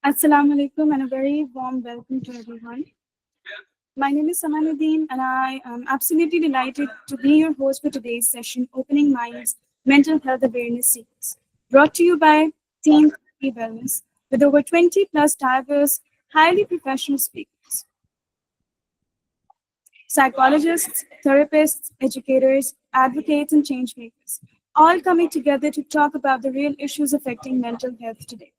Assalamu alaikum and a very warm welcome to everyone. My name is Samanuddin and I am absolutely delighted to be your host for today's session, Opening Minds Mental Health Awareness Series, brought to you by Teen Therapy Wellness, with over 20 plus diverse, highly professional speakers, psychologists, therapists, educators, advocates, and change makers, all coming together to talk about the real issues affecting mental health today.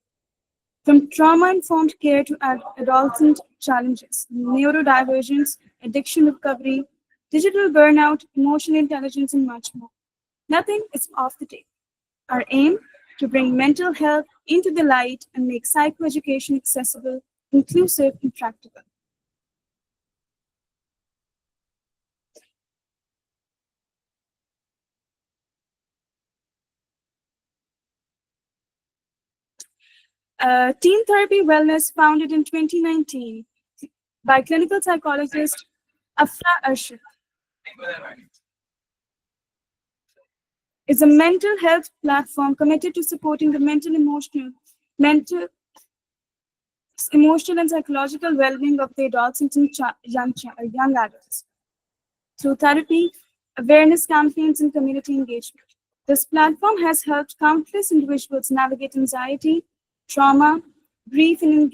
From trauma-informed care to adolescent challenges, neurodivergence, addiction recovery, digital burnout, emotional intelligence, and much more. Nothing is off the table. Our aim to bring mental health into the light and make psychoeducation accessible, inclusive, and practical. Teen Therapy Wellness, founded in 2019 by clinical psychologist Afra Arshad, is a mental health platform committed to supporting the emotional and psychological well-being of the adults and young adults through therapy, awareness campaigns, and community engagement. This platform has helped countless individuals navigate anxiety, trauma, grief, and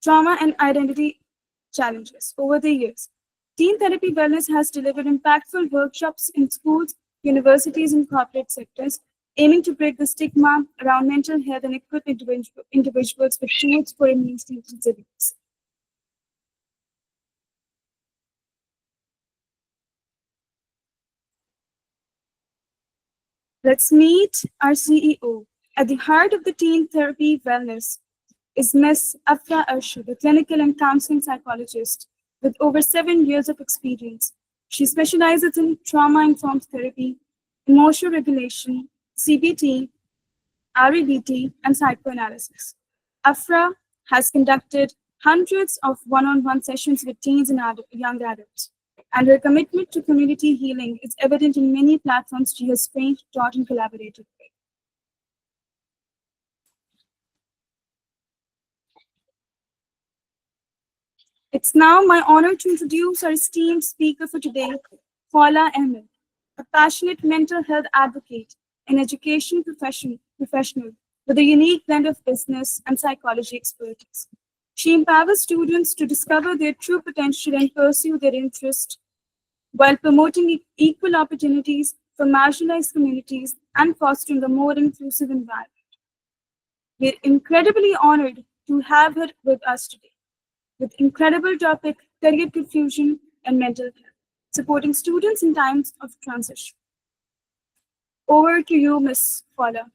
trauma and identity challenges over the years. Teen Therapy Wellness has delivered impactful workshops in schools, universities, and corporate sectors, aiming to break the stigma around mental health and equip individuals with tools for immune resilience. Let's meet our CEO. At the heart of the Teen Therapy Wellness is Ms. Afra Arshad, a clinical and counseling psychologist with over 7 years of experience. She specializes in trauma-informed therapy, emotional regulation, CBT, REBT, and psychoanalysis. Afra has conducted hundreds of one-on-one sessions with teens and young adults, and her commitment to community healing is evident in many platforms she has trained, taught, and collaborated with. It's now my honor to introduce our esteemed speaker for today, Paula Ahmed, a passionate mental health advocate and education professional with a unique blend of business and psychology expertise. She empowers students to discover their true potential and pursue their interest while promoting equal opportunities for marginalized communities and fostering a more inclusive environment. We're incredibly honored to have her with us today with incredible topic, career confusion and mental health, supporting students in times of transition. Over to you, Ms. Paula.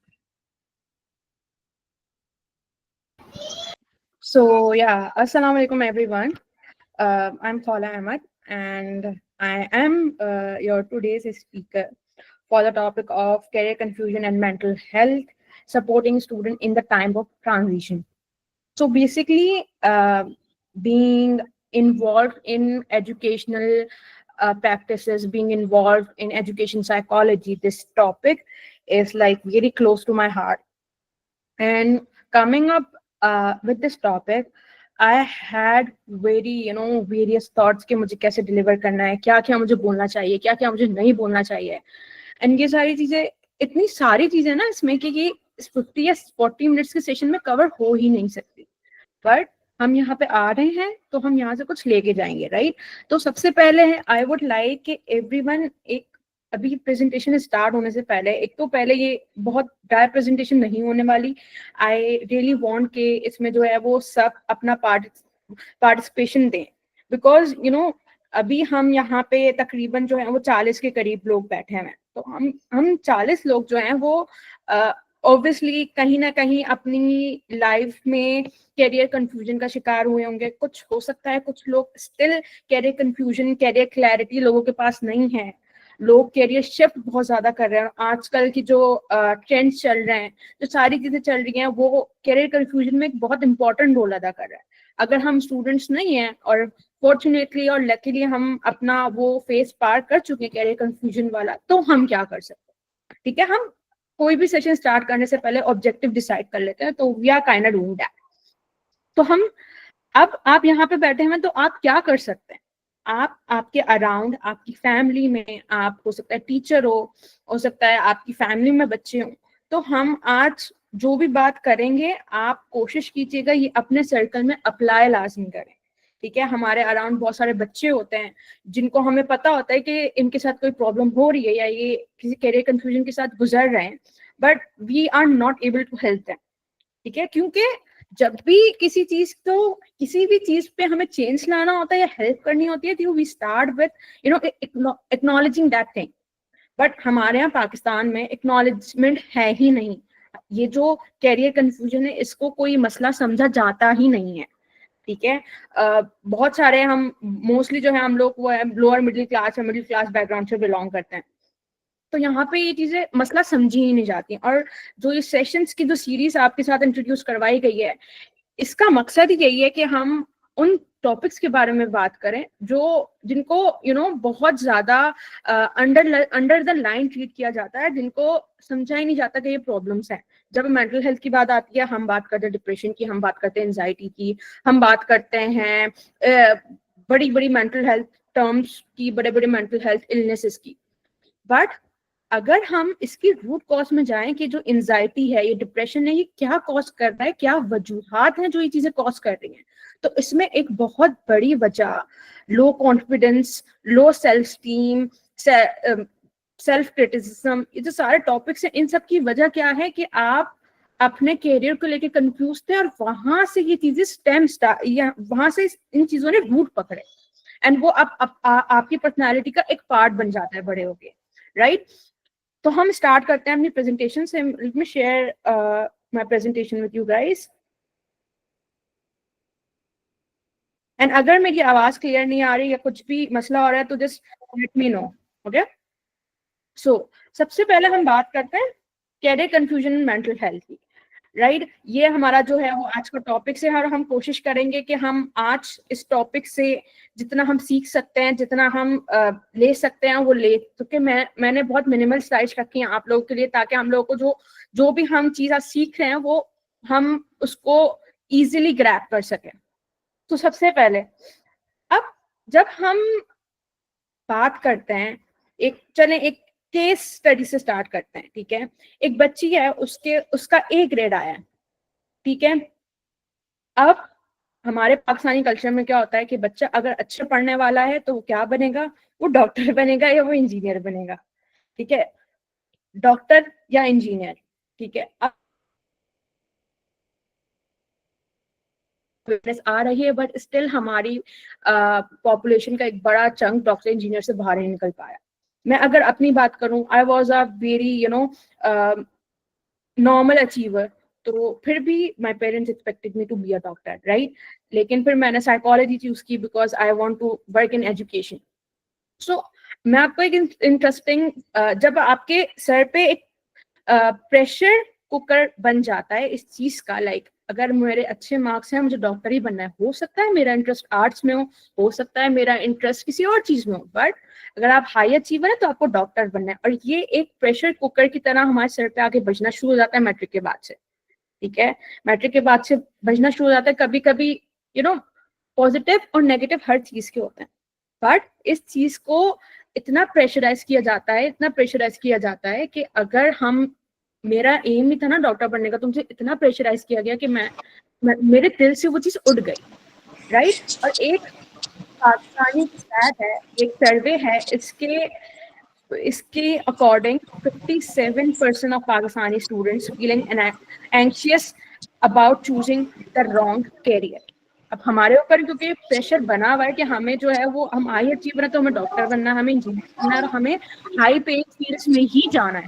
So yeah, Assalamu alaikum everyone. I'm Paula Ahmed and I am your today's speaker for the topic of career confusion and mental health, supporting student in the time of transition. So basically, being involved in educational practices, being involved in education psychology, this topic is like very close to my heart. And coming up with this topic, I had various thoughts कि मुझे कैसे deliver करना है, क्या क्या मुझे बोलना चाहिए, क्या क्या मुझे नहीं बोलना चाहिए. And ये सारी चीजें, इतनी सारी चीजें ना इसमें कि ये 50 या 40 मिनट्स के सेशन में कवर हो ही नहीं सकती. बट हम यहाँ पे आ रहे हैं तो हम यहाँ से कुछ लेके जाएंगे, राइट. तो सबसे पहले है आई वुड लाइक कि एवरीवन, एक अभी प्रेजेंटेशन स्टार्ट होने से पहले, एक तो पहले ये बहुत ड्राई प्रेजेंटेशन नहीं होने वाली. आई रियली वांट कि इसमें जो है वो सब अपना पार्टिसिपेशन दें, बिकॉज अभी हम यहाँ पे तकरीबन जो है वो 40 के करीब लोग बैठे हैं. तो हम 40 लोग जो हैं वो ऑब्वियसली कहीं ना कहीं अपनी लाइफ में कैरियर कंफ्यूजन का शिकार हुए होंगे. कुछ हो सकता है कुछ लोग still career confusion, career clarity लोगों के पास नहीं है. लोग कैरियर शिफ्ट बहुत ज्यादा कर रहे हैं. आजकल की जो ट्रेंड्स चल रहे हैं, जो सारी चीजें चल रही हैं, वो कैरियर कंफ्यूजन में एक बहुत इंपॉर्टेंट रोल अदा कर रहा है. अगर हम स्टूडेंट्स नहीं हैं और फॉर्चुनेटली और लकीली हम अपना वो फेस पार कर चुके हैं कैरियर कंफ्यूजन वाला, तो हम क्या कर सकते हैं. ठीक है, हम कोई भी सेशन स्टार्ट करने से पहले ऑब्जेक्टिव डिसाइड कर लेते हैं, तो we are kind of doing that. तो हम, अब आप यहाँ पे बैठे हैं तो आप क्या कर सकते हैं, आप आपके अराउंड, आपकी फैमिली में, आप हो सकता है टीचर हो सकता है आपकी फैमिली में बच्चे हो, तो हम आज जो भी बात करेंगे आप कोशिश कीजिएगा ये अपने सर्कल में अप्लाई लाजमी करें, ठीक है। हमारे अराउंड बहुत सारे बच्चे होते हैं जिनको हमें पता होता है कि इनके साथ कोई प्रॉब्लम हो रही है या ये किसी कैरियर कंफ्यूजन के साथ गुजर रहे हैं, but we are not able to help them, ठीक है। क्योंकि जब भी किसी चीज को, किसी भी चीज पे हमें चेंज लाना होता है या हेल्प करनी होती है, तो we start with acknowledging that thing, but हमारे यहाँ पाकिस्तान में एक्नॉलेजमेंट है ही नहीं। ये जो कैरियर कंफ्यूजन है इसको कोई मसला समझा जाता ही नहीं है, ठीक है। बहुत सारे हम मोस्टली जो है हम लोग वो है लोअर मिडिल क्लास या मिडिल क्लास बैकग्राउंड से बिलोंग करते हैं, तो यहाँ पे ये चीजें मसला समझी ही नहीं जाती। और जो ये सेशंस की जो सीरीज आपके साथ इंट्रोड्यूस करवाई गई है, इसका मकसद ही यही है कि हम उन टॉपिक्स के बारे में बात करें जो जिनको बहुत ज्यादा अंडर द लाइन ट्रीट किया जाता है, जिनको समझा ही नहीं जाता कि ये प्रॉब्लम्स हैं। जब मेंटल हेल्थ की बात आती है, हम बात करते हैं डिप्रेशन की, हम बात करते हैं एंजाइटी की, हम बात करते हैं बड़ी बड़ी मेंटल हेल्थ टर्म्स की, बड़े बड़े मेंटल हेल्थ इलनेसेस की। बट अगर हम इसकी रूट कॉज में जाएं कि जो एंजाइटी है, ये डिप्रेशन है, ये क्या कॉज कर रहा है, क्या वजूहात हैं जो ये चीजें कॉज कर रही हैं, तो इसमें एक बहुत बड़ी वजह low confidence, low self esteem, self criticism, ये जो सारे टॉपिक्स हैं, इन सब की वजह क्या है कि आप अपने कैरियर को लेके कंफ्यूज थे और वहां से ये चीजें या वहां से इन चीजों ने रूट पकड़े, एंड वो आपकी पर्सनैलिटी का एक पार्ट बन जाता है बड़े होके, राइट। तो हम स्टार्ट करते हैं अपनी प्रेजेंटेशन से। Let me share my presentation with you guys, and अगर मेरी आवाज क्लियर नहीं आ रही या कुछ भी मसला हो रहा है तो just let me know, okay. So सबसे पहले हम बात करते हैं career confusion and mental health की, राइट। ये हमारा जो है वो आज का टॉपिक से है, और हम कोशिश करेंगे कि हम आज इस टॉपिक से जितना हम सीख सकते हैं, जितना हम ले सकते हैं वो ले, क्योंकि मैंने बहुत मिनिमल स्लाइड्स रखी हैं आप लोगों के लिए, ताकि हम लोगों को जो भी हम चीज आज सीख रहे हैं वो हम उसको इजीली ग्रैब कर सकें। तो सबसे पहले, अब जब हम बात करते हैं, एक केस स्टडी से स्टार्ट करते हैं, ठीक है। एक बच्ची है, उसका ए ग्रेड आया है, ठीक है। अब हमारे पाकिस्तानी कल्चर में क्या होता है कि बच्चा अगर अच्छा पढ़ने वाला है तो वो क्या बनेगा, वो डॉक्टर बनेगा या वो इंजीनियर बनेगा, ठीक है, डॉक्टर या इंजीनियर, ठीक है। अब आ रही है, बट स्टिल हमारी पॉपुलेशन का एक बड़ा चंक डॉक्टर इंजीनियर से बाहर नहीं निकल पाया। मैं अगर अपनी बात करूं, I was a very normal achiever, तो फिर भी my parents expected me to be a doctor, right. लेकिन फिर मैंने साइकोलॉजी चूज की because I want to work in education. So मैं आपको एक इंटरेस्टिंग, जब आपके सर पे एक प्रेशर कुकर बन जाता है इस चीज का, लाइक अगर मेरे अच्छे मार्क्स हैं मुझे डॉक्टर ही बनना है, हो सकता है मेरा इंटरेस्ट आर्ट्स में हो सकता है मेरा इंटरेस्ट किसी और चीज में हो, बट अगर आप हाई अचीवर है तो आपको डॉक्टर बनना है। और ये एक प्रेशर कुकर की तरह हमारे सर पे आके बजना शुरू हो जाता है मैट्रिक के बाद से, ठीक है। मैट्रिक के बाद से बजना शुरू हो जाता है। कभी कभी पॉजिटिव और नेगेटिव हर चीज के होते हैं, बट इस चीज को इतना प्रेशराइज किया जाता है कि अगर हम, मेरा एम ही था ना डॉक्टर बनने का, तो मुझे इतना प्रेशराइज किया गया कि मेरे दिल से वो चीज उड़ गई, राइट। और एक पाकिस्तानी स्टैट है, एक सर्वे है, इसके according 57% of Pakistani students feeling anxious about choosing the wrong career. अब हमारे ऊपर क्योंकि प्रेशर बना हुआ है कि हमें जो है वो, हम हाई अचीवर है तो हमें डॉक्टर बनना है, हमें इंजीनियर बनना है और हमें हाई पेइंग फील्ड्स में ही जाना है।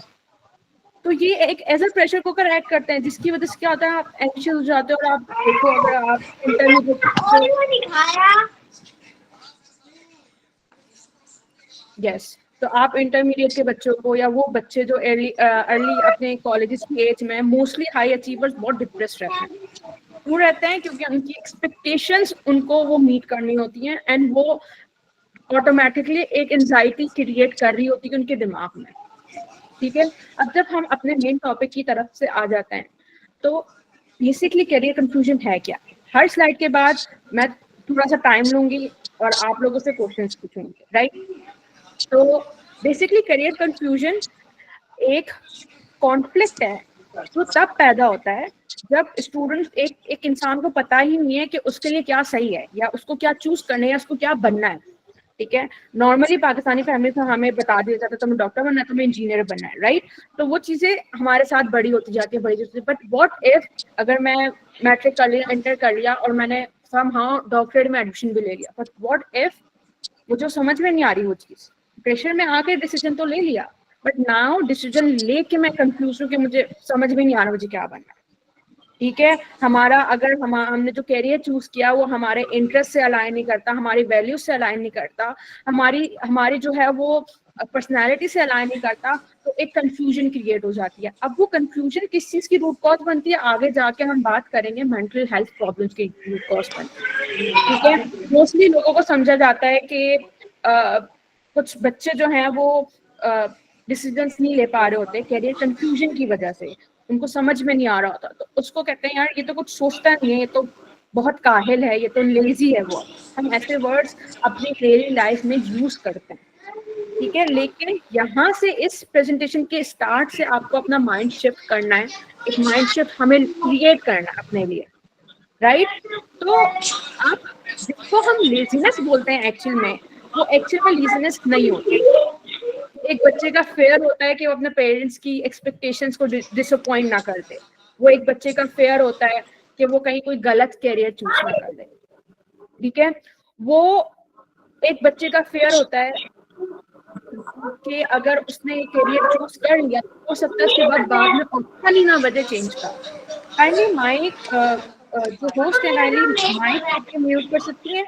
तो ये एक as a pressure cooker add करते हैं, जिसकी वजह से क्या होता है, आप एंशियस हो जाते हो। और आप देखो, अगर आप इंटरमीडिएट, यस, तो आप इंटरमीडिएट के बच्चों को, या वो बच्चे जो अर्ली अपने कॉलेजेस की एज में, मोस्टली हाई अचीवर्स बहुत डिप्रेस्ड रहते हैं। क्यों रहते हैं? क्योंकि उनकी एक्सपेक्टेशंस उनको वो मीट करनी होती हैं, एंड वो ऑटोमेटिकली एक एंजाइटी क्रिएट कर रही होती है उनके दिमाग में। ठीक है, अब जब हम अपने मेन टॉपिक की तरफ से आ जाते हैं, तो बेसिकली करियर कंफ्यूजन है क्या। हर स्लाइड के बाद मैं थोड़ा सा टाइम लूंगी और आप लोगों से क्वेश्चंस पूछूंगी, राइट। तो बेसिकली करियर कंफ्यूजन एक कॉन्फ्लिक्ट है जो तब पैदा होता है जब स्टूडेंट एक इंसान को पता ही नहीं है कि उसके लिए क्या सही है, या उसको क्या चूज करना है, या उसको क्या बनना है। ठीक है, नॉर्मली पाकिस्तानी फैमिली से हमें बता दिया जाता है तुम्हें डॉक्टर बनना है, तुम्हें इंजीनियर बनना है, राइट। तो वो चीजें हमारे साथ बड़ी होती जाती है, बड़ी होती है। बट व्हाट इफ अगर मैं मैट्रिक कर लिया, इंटर कर लिया और मैंने समहाउ डॉक्टरेट में एडमिशन भी ले लिया, बट व्हाट इफ मुझे समझ में नहीं आ रही वो चीज, प्रेशर में आके डिसीजन तो ले लिया, बट नाउ डिसीजन लेके मैं कंफ्यूज हूँ कि मुझे समझ में नहीं आ रहा मुझे क्या बनना है। ठीक है, हमारा अगर हमने जो कैरियर चूज किया वो हमारे इंटरेस्ट से अलाइन नहीं करता, हमारी वैल्यूज से अलाइन नहीं करता, हमारी जो है वो पर्सनैलिटी से अलाइन नहीं करता, तो एक कंफ्यूजन क्रिएट हो जाती है। अब वो कंफ्यूजन किस चीज की रूट कॉज बनती है, आगे जाके हम बात करेंगे मेंटल हेल्थ प्रॉब्लम्स की रूट कॉज बनती है। ठीक है, मोस्टली लोगों को समझा जाता है कि कुछ बच्चे जो हैं वो डिसीजंस नहीं ले पा रहे होते कैरियर कंफ्यूजन की वजह से, उनको समझ में नहीं आ रहा होता, तो उसको कहते हैं यार ये तो कुछ सोचता नहीं है, ये तो बहुत काहिल है, ये तो लेजी है। वो हम ऐसे वर्ड्स अपनी डेली लाइफ में यूज करते हैं। ठीक है, लेकिन यहाँ से इस प्रेजेंटेशन के स्टार्ट से आपको अपना माइंड शिफ्ट करना है, एक माइंड शिफ्ट हमें क्रिएट करना है अपने लिए, राइट। तो आप जिसको हम लेजीनेस बोलते हैं एक्चुअल में, वो एक्चुअल में लेजीनेस नहीं होती। एक बच्चे का फेयर होता है कि वो अपने पेरेंट्स की एक्सपेक्टेशंस को डिसअपॉइंट ना कर दे। वो एक बच्चे का फेयर होता है कि वो कहीं कोई गलत कैरियर चूज ना कर दे। ठीक है, वो एक बच्चे का फेयर होता है कि अगर उसने कैरियर चूज कर लिया तो हो सकता है उसके बाद में ऑप्शन ही ना वजह चेंज का। काइंडली माइक जो होस्ट है, काइंडली माइक आपके म्यूट कर सकती है।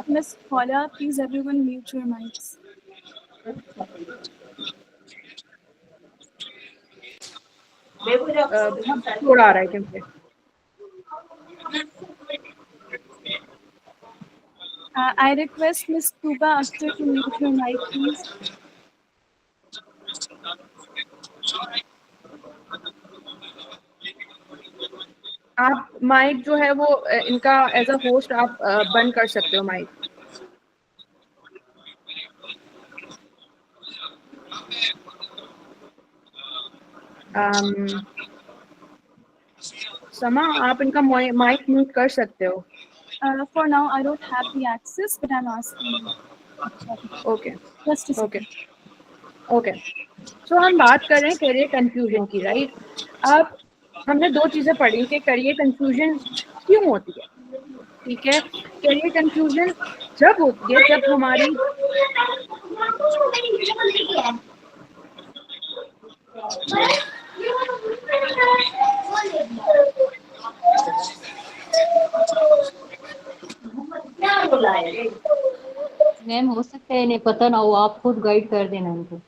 Miss Paula, please everyone mute your mics. बहुत शोर आ रहा है क्योंकि I request Miss Tuba Akhtar to mute her mic, please. आप माइक जो है वो इनका एज अ होस्ट आप बंद कर सकते हो माइक। समा आप इनका माइक म्यूट कर सकते हो। For now, I don't have the access, but I'm asking you. Okay Just a okay second. Okay, so हम बात कर रहे हैं करियर कंफ्यूजन की, राइट। अब हमने दो चीजें पढ़ी कि करियर कंफ्यूजन क्यों होती है। ठीक है, करियर कंफ्यूजन जब होती है जब हमारी मैम हो सकता है इन्हें पता ना हो, आप खुद गाइड कर देना इनको।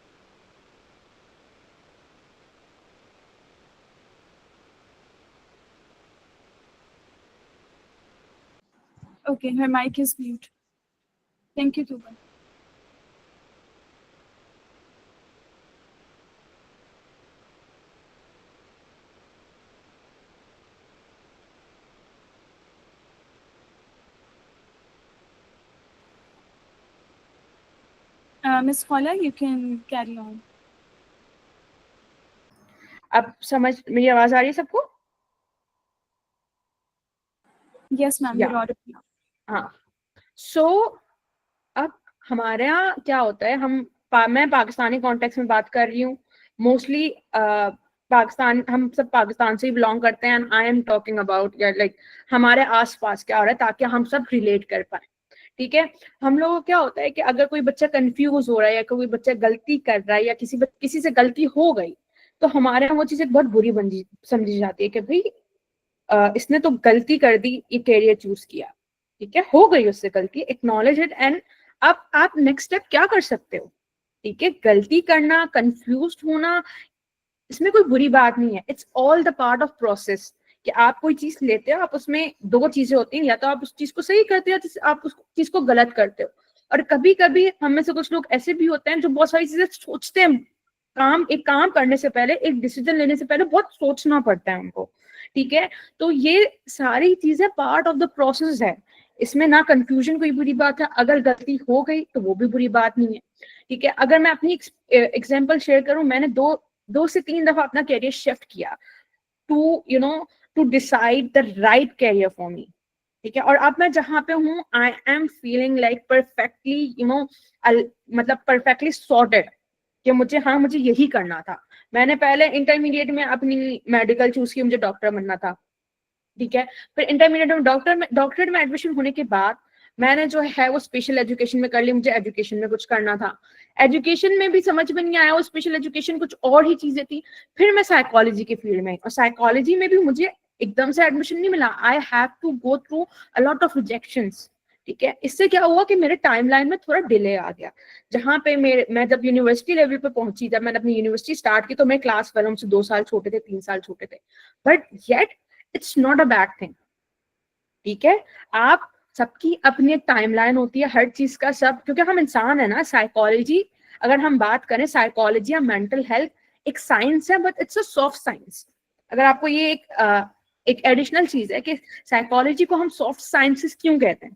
Okay, her mic is mute. Thank you, Tuba. Miss Paula, you can carry on. अब समझ मेरी आवाज आ रही है सबको? Yes, ma'am, Yeah. you're audible now. हाँ, सो अब हमारे यहाँ क्या होता है, मैं पाकिस्तानी कॉन्टेक्स्ट में बात कर रही हूँ, मोस्टली पाकिस्तान, हम सब पाकिस्तान से ही बिलोंग करते हैं, I am talking about like हमारे आसपास क्या हो रहा है ताकि हम सब रिलेट कर पाए। ठीक है, हम लोगों को क्या होता है कि अगर कोई बच्चा कंफ्यूज हो रहा है या कोई बच्चा गलती कर रहा है या किसी से गलती हो गई, तो हमारे यहाँ वो चीज एक बहुत बुरी समझी जाती है कि भाई इसने तो गलती कर दी, ये कैरियर चूज किया। ठीक है, हो गई उससे गलती, एक्नॉलेज इट, एंड अब आप नेक्स्ट स्टेप क्या कर सकते हो। ठीक है, गलती करना, कंफ्यूज होना, इसमें कोई बुरी बात नहीं है, it's all the part of process. कि आप कोई चीज लेते हो, आप उसमें दो चीजें होती हैं, या तो आप उस चीज को सही करते हो या आप उस चीज को गलत करते हो। और कभी कभी हम में से कुछ लोग ऐसे भी होते हैं जो बहुत सारी चीजें सोचते हैं, एक काम करने से पहले, एक डिसीजन लेने से पहले बहुत सोचना पड़ता है उनको, ठीक है। तो ये सारी चीजें पार्ट ऑफ द प्रोसेस है, इसमें ना कंफ्यूजन कोई बुरी बात है, अगर गलती हो गई तो वो भी बुरी बात नहीं है, ठीक है। अगर मैं अपनी एग्जांपल शेयर करूं, मैंने दो से तीन दफा अपना कैरियर शिफ्ट किया to to decide the right career for me, ठीक है। और अब मैं जहां पे हूँ, I am feeling like perfectly मतलब परफेक्टली सॉर्टेड कि मुझे यही करना था। मैंने पहले इंटरमीडिएट में अपनी मेडिकल चूज की, मुझे डॉक्टर बनना था, ठीक है। फिर इंटरमीडिएट में डॉक्टरेट में एडमिशन होने के बाद मैंने जो है वो स्पेशल एजुकेशन में कर ली, मुझे एजुकेशन में कुछ करना था। एजुकेशन में भी समझ में नहीं आया, वो स्पेशल एजुकेशन कुछ और ही चीजें थी। फिर मैं साइकोलॉजी के फील्ड में, और साइकोलॉजी में भी मुझे एकदम से एडमिशन नहीं मिला, I have to go through a lot of rejections, ठीक है। इससे क्या हुआ कि मेरे टाइमलाइन में थोड़ा डिले आ गया। जहां पे मैं जब यूनिवर्सिटी लेवल पे पहुंची, जब मैंने अपनी यूनिवर्सिटी स्टार्ट की, तो मैं क्लास वालों से 2 साल छोटे थे, 3 साल छोटे थे, but yet it's not a bad thing, ठीक है। आप सबकी अपनी एक टाइमलाइन होती है हर चीज का, सब, क्योंकि हम इंसान है ना। साइकोलॉजी, अगर हम बात करें साइकोलॉजी या मेंटल हेल्थ, एक साइंस है, but it's a soft science. अगर आपको ये एक एडिशनल चीज है कि साइकोलॉजी को हम सॉफ्ट साइंसेस क्यों कहते हैं,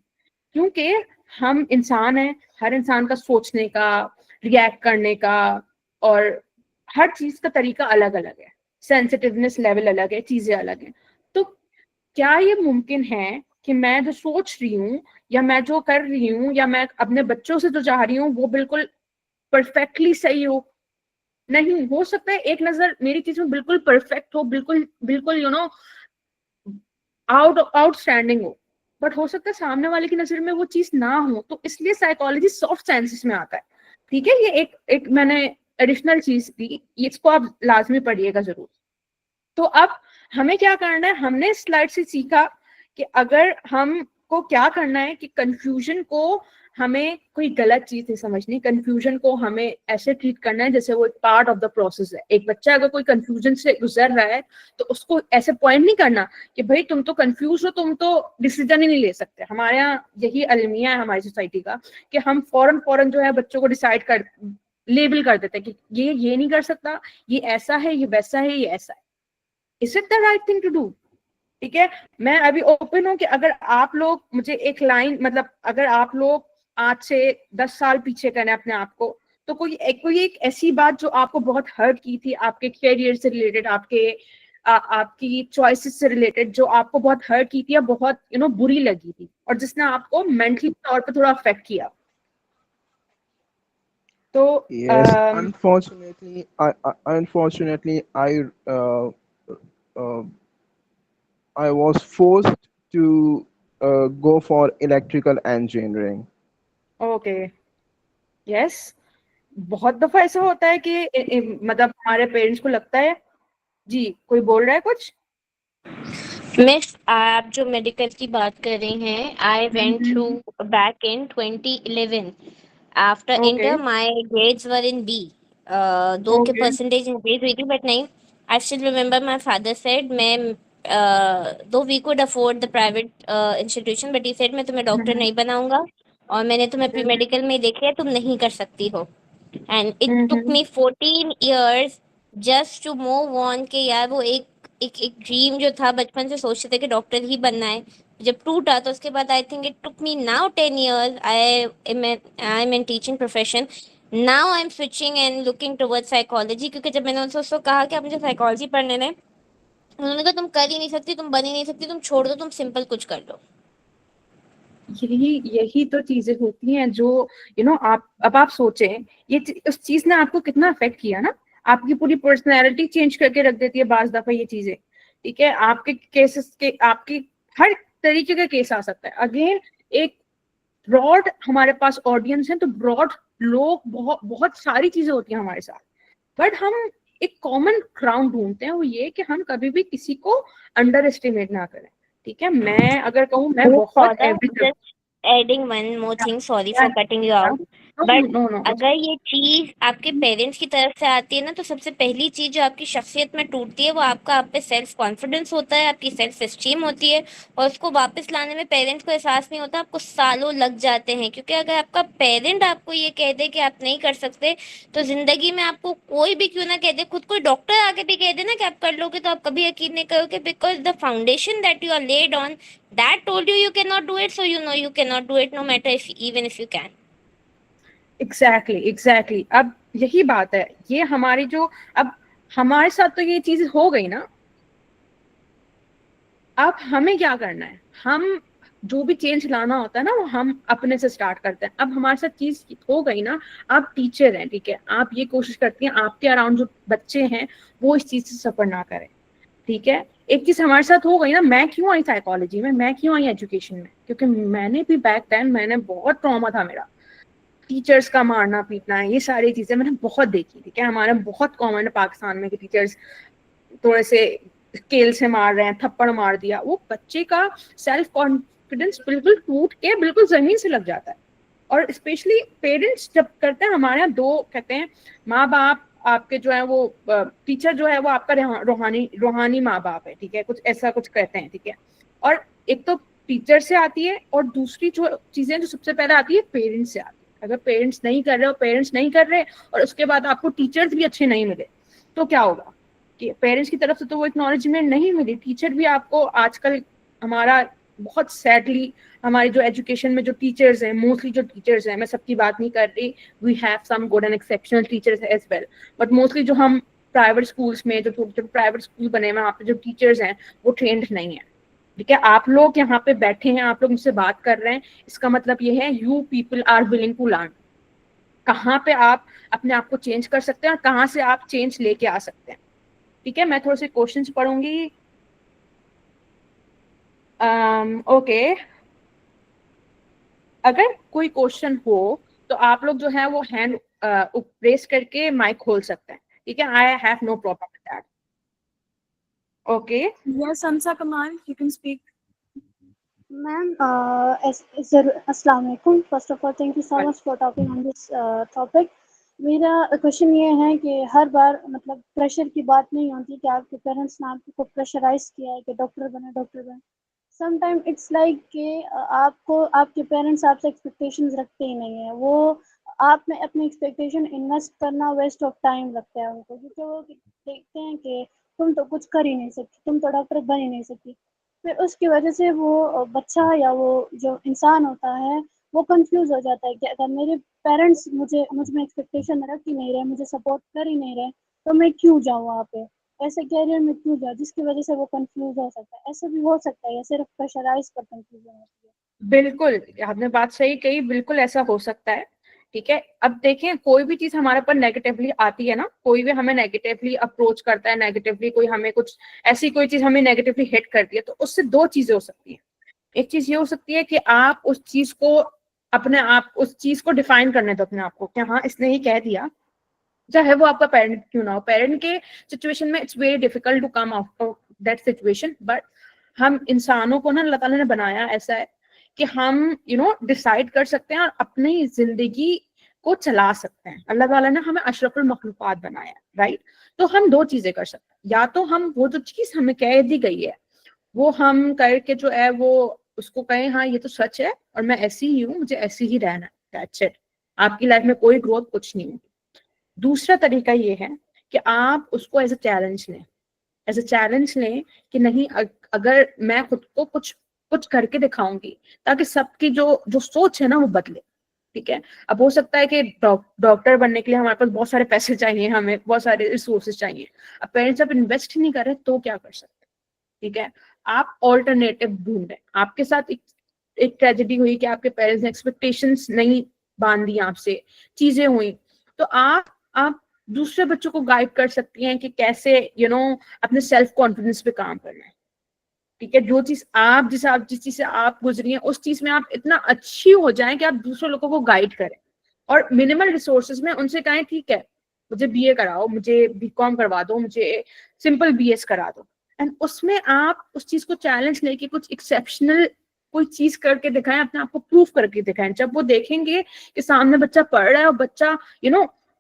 क्योंकि हम इंसान हैं, हर इंसान का सोचने का, रिएक्ट करने का और हर चीज का तरीका अलग अलग है, सेंसिटिवनेस लेवल अलग है, चीजें अलग हैं। तो क्या ये मुमकिन है कि मैं जो सोच रही हूँ या मैं जो कर रही हूँ या मैं अपने बच्चों से जो चाह रही हूँ वो बिल्कुल परफेक्टली सही हो? नहीं हो सकता है एक नजर मेरी चीज में बिल्कुल परफेक्ट हो, बिल्कुल बिल्कुल आउटस्टैंडिंग हो, बट हो सकता है सामने वाले की नजर में वो चीज ना हो। तो इसलिए साइकोलॉजी सॉफ्ट साइंसेस में आता है, ठीक है। ये एक मैंने एडिशनल चीज दी, इसको आप लाजमी पढ़िएगा जरूर। तो अब हमें क्या करना है, हमने स्लाइड से सीखा कि अगर हमको क्या करना है कि कंफ्यूजन को हमें कोई गलत चीज नहीं समझनी, कंफ्यूजन को हमें ऐसे ट्रीट करना है जैसे वो एक पार्ट ऑफ द प्रोसेस है। एक बच्चा अगर कोई कंफ्यूजन से गुजर रहा है तो उसको ऐसे पॉइंट नहीं करना कि भाई तुम तो कंफ्यूज हो, तुम तो डिसीजन ही नहीं ले सकते। हमारे यहाँ यही अलमिया है हमारी सोसाइटी का कि हम फौरन जो है बच्चों को डिसाइड कर लेबल कर देते हैं कि ये नहीं कर सकता, ये ऐसा है, ये वैसा है, ये ऐसा है। Is it the right thing to do? ठीक है, मैं अभी ओपन हूं कि अगर आप लोग मुझे एक लाइन, मतलब अगर आप लोग आज से 10 साल पीछे करें अपने आप को, तो कोई एक ऐसी बात जो आपको बहुत हर्ट की थी, आपके कैरियर से रिलेटेड, आपकी चॉइसेस से रिलेटेड, जो आपको बहुत हर्ट की थी या बहुत बुरी लगी थी, और जिसने आपको मेंटली तौर पे थोड़ा अफेक्ट किया। तो Yes, unfortunately, uh, I was forced to go for electrical engineering. Okay, yes, बहुत दफा ऐसा होता है कि मतलब हमारे पेरेंट्स को लगता है। जी, कोई बोल रहा है कुछ? मिस, आप जो मेडिकल की बात कर रही हैं, I went through back in 2011 after okay inter my grades were in B. 2 के ओके परसेंटेज इंक्रीज हुई थी, बट नहीं, I still remember my father said, मैं though we could afford the private institution, but he said मैं तुम्हें doctor नहीं बनाऊंगा, और मैंने तुम्हें प्री मेडिकल में देखा है, तुम नहीं कर सकती हो। And it took me 14 years just to move on के यार वो एक ड्रीम जो था बचपन से सोचते थे कि डॉक्टर ही बनना है, जब टूटा तो उसके बाद I think it took me now 10 years I am in teaching profession. Now I am switching and looking towards psychology, क्योंकि जब मैंने उनसे उसको कहा कि आप मुझे साइकोलॉजी पढ़ने दें, उन्होंने कहा तुम कर ही नहीं सकती, तुम बन ही नहीं सकती, तुम छोड़ दो, तुम सिंपल कुछ कर लो। यही तो चीजें होती हैं जो आप सोचें, उस चीज ने आपको कितना अफेक्ट किया ना, आपकी पूरी पर्सनैलिटी चेंज करके रख देती है बाज दफा ये चीजें, ठीक है। आपके केसेस के आपकी हर तरीके का केस आ सकता है। अगेन, एक ब्रॉड हमारे पास ऑडियंस है, तो ब्रॉड लोग बहुत सारी चीजें होती हैं हमारे साथ, बट हम एक कॉमन ग्राउंड ढूंढते हैं, वो ये कि हम कभी भी किसी को अंडर एस्टिमेट ना करें, ठीक है। मैं अगर कहूँ, मैं बहुत Just adding one more thing, sorry for cutting you out. But no no, अगर ये चीज आपके पेरेंट्स की तरफ से आती है ना, तो सबसे पहली चीज जो आपकी शख्सियत में टूटती है वो आपका आप पे सेल्फ कॉन्फिडेंस होता है, आपकी सेल्फ एस्टीम होती है, और उसको वापस लाने में पेरेंट्स को एहसास नहीं होता, आपको सालों लग जाते हैं। क्योंकि अगर आपका पेरेंट आपको ये कह दे कि आप नहीं कर सकते, तो जिंदगी में आपको कोई भी क्यों ना कह दे, खुद कोई डॉक्टर आके भी कह दे ना कि आप कर लोगे, तो आप कभी यकीन नहीं करोगे, because the foundation that you are laid on that told you you can not do it, so you know you can not do it no matter if even if you can. Exactly. अब यही बात है, ये हमारी जो, अब हमारे साथ तो ये चीज हो गई ना, अब हमें क्या करना है, हम जो भी चेंज लाना होता है ना वो हम अपने से स्टार्ट करते हैं। अब हमारे साथ चीज हो गई ना, आप टीचर हैं, ठीक है, आप ये कोशिश करती हैं आपके अराउंड जो बच्चे हैं वो इस चीज से सफर ना करें, ठीक है। एक चीज हमारे साथ हो गई ना, मैं क्यों आई साइकोलॉजी में, मैं क्यों आई एजुकेशन में, क्योंकि मैंने भी बैक देन मैंने बहुत ट्रॉमा था मेरा, टीचर्स का मारना पीटना, ये सारी चीजें मैंने बहुत देखी, ठीक है। हमारे बहुत कॉमन है पाकिस्तान में कि टीचर्स थोड़े से स्केल से मार रहे हैं, थप्पड़ मार दिया, वो बच्चे का सेल्फ कॉन्फिडेंस बिल्कुल टूट के बिल्कुल जमीन से लग जाता है। और स्पेशली पेरेंट्स जब करते हैं, हमारे यहाँ दो कहते हैं, माँ बाप आपके जो है वो, टीचर जो है वो आपका रूहानी माँ बाप है, ठीक है, कुछ ऐसा कुछ कहते हैं, ठीक है। और एक तो टीचर से आती है, और दूसरी जो चीजें जो सबसे पहले आती है पेरेंट्स से आती है। अगर पेरेंट्स नहीं कर रहे हो, पेरेंट्स नहीं कर रहे, और उसके बाद आपको टीचर्स भी अच्छे नहीं मिले, तो क्या होगा कि पेरेंट्स की तरफ से तो वो एक्नॉलेजमेंट नहीं मिली, टीचर भी आपको आजकल, हमारा बहुत सैडली हमारी जो एजुकेशन में जो टीचर्स हैं, मोस्टली जो टीचर्स हैं, मैं सबकी बात नहीं कर रही, we have some good and exceptional teachers as well, but mostly जो हम प्राइवेट स्कूल्स में, जो छोटे छोटे प्राइवेट स्कूल बने हैं वहाँ पे जो टीचर्स हैं वो ट्रेंड नहीं है, ठीक है। आप लोग यहाँ पे बैठे हैं, आप लोग मुझसे बात कर रहे हैं, इसका मतलब ये है you people are willing to learn, कहाँ पे आप अपने आप को चेंज कर सकते हैं और कहाँ से आप चेंज लेके आ सकते हैं, ठीक है। मैं थोड़े से क्वेश्चंस पढ़ूंगी। ओके, अगर कोई क्वेश्चन हो तो आप लोग जो है वो हैंड रेस करके माइक खोल सकते हैं, ठीक है। I have no problem with that. Okay, Yes, Hamza Kamal, you can speak. Ma'am, अस्सलाम वालेकुम। First of all, thank you so much for talking on this topic. मेरा क्वेश्चन ये है कि हर बार मतलब प्रेशर की बात नहीं होती कि आपके पेरेंट्स ने आपको प्रेशराइज किया है कि डॉक्टर बने। समटाइम इट्स लाइक कि आपको आपके पेरेंट्स आपसे एक्सपेक्टेशंस रखते ही नहीं है, वो आप में अपनी एक्सपेक्टेशन इन्वेस्ट करना वेस्ट ऑफ टाइम लगता है उनको, क्योंकि वो देखते हैं कि तुम तो कुछ कर ही नहीं सकती, तुम तो डॉक्टर बन ही नहीं सकती। फिर उसकी वजह से वो बच्चा या वो जो इंसान होता है वो कंफ्यूज हो जाता है कि अगर मेरे पेरेंट्स मुझ में एक्सपेक्टेशन रख ही नहीं रहे, मुझे सपोर्ट कर ही नहीं रहे, तो मैं क्यों जाऊँ वहाँ पे, ऐसे कैरियर में क्यों जाऊँ, जिसकी वजह से वो कंफ्यूज हो सकता है। ऐसे भी हो सकता है या सिर्फ प्रेशराइज पर कंफ्यूजन होती है? बिल्कुल आपने बात सही कही, बिल्कुल ऐसा हो सकता है, ठीक है। अब देखें, कोई भी चीज हमारे पर नेगेटिवली आती है ना, कोई भी हमें नेगेटिवली अप्रोच करता है, नेगेटिवली कोई हमें कुछ ऐसी कोई चीज हमें नेगेटिवली हिट करती है, तो उससे दो चीजें हो सकती है। एक चीज ये हो सकती है कि आप उस चीज को अपने आप उस चीज को डिफाइन करने दो अपने आप को कि हाँ इसने ही कह दिया, चाहे वो आपका पेरेंट क्यों ना हो। पेरेंट के सिचुएशन में it's very difficult to come out of that situation, but हम इंसानों को ना अल्लाह ताला ने बनाया ऐसा है कि हम डिसाइड कर सकते हैं और अपनी जिंदगी को चला सकते हैं। अल्लाह ताला ने हमें अशरफुल मखलूकात बनाया है, राइट। तो हम दो चीजें कर सकते हैं, या तो हम वो जो चीज हमें कह दी गई है वो हम करके जो है वो उसको कहें हाँ ये तो सच है और मैं ऐसी ही हूँ, मुझे ऐसी ही रहना है, दैट्स इट। आपकी लाइफ में कोई ग्रोथ कुछ नहीं होगी। दूसरा तरीका ये है कि आप उसको एज अ चैलेंज लें कि नहीं, अगर मैं खुद को कुछ करके दिखाऊंगी ताकि सबकी जो सोच है ना वो बदले, ठीक है। अब हो सकता है कि डॉक्टर बनने के लिए हमारे पास बहुत सारे पैसे चाहिए, हमें बहुत सारे रिसोर्सेज चाहिए। अब पेरेंट्स अब इन्वेस्ट ही नहीं कर रहे तो क्या कर सकते, ठीक है। आप ऑल्टरनेटिव ढूंढें। आपके साथ एक ट्रेजेडी हुई कि आपके पेरेंट्स ने एक्सपेक्टेशंस नहीं बांध दी आपसे, चीजें हुई, तो आप दूसरे बच्चों को गाइड कर सकती हैं कि कैसे अपने सेल्फ कॉन्फिडेंस पे काम करना है, ठीक है। जो चीज जिस चीज से आप गुजरी हैं उस चीज में आप इतना अच्छी हो जाएं कि आप दूसरे लोगों को गाइड करें, और मिनिमल रिसोर्सेज में उनसे कहें ठीक है मुझे बीए कराओ, मुझे बीकॉम करवा दो, मुझे सिंपल बीएस करा दो, एंड उसमें आप उस चीज को चैलेंज लेके कुछ एक्सेप्शनल कोई चीज करके दिखाएं, अपने आप को प्रूफ करके दिखाएं। जब वो देखेंगे कि सामने बच्चा पढ़ रहा है और बच्चा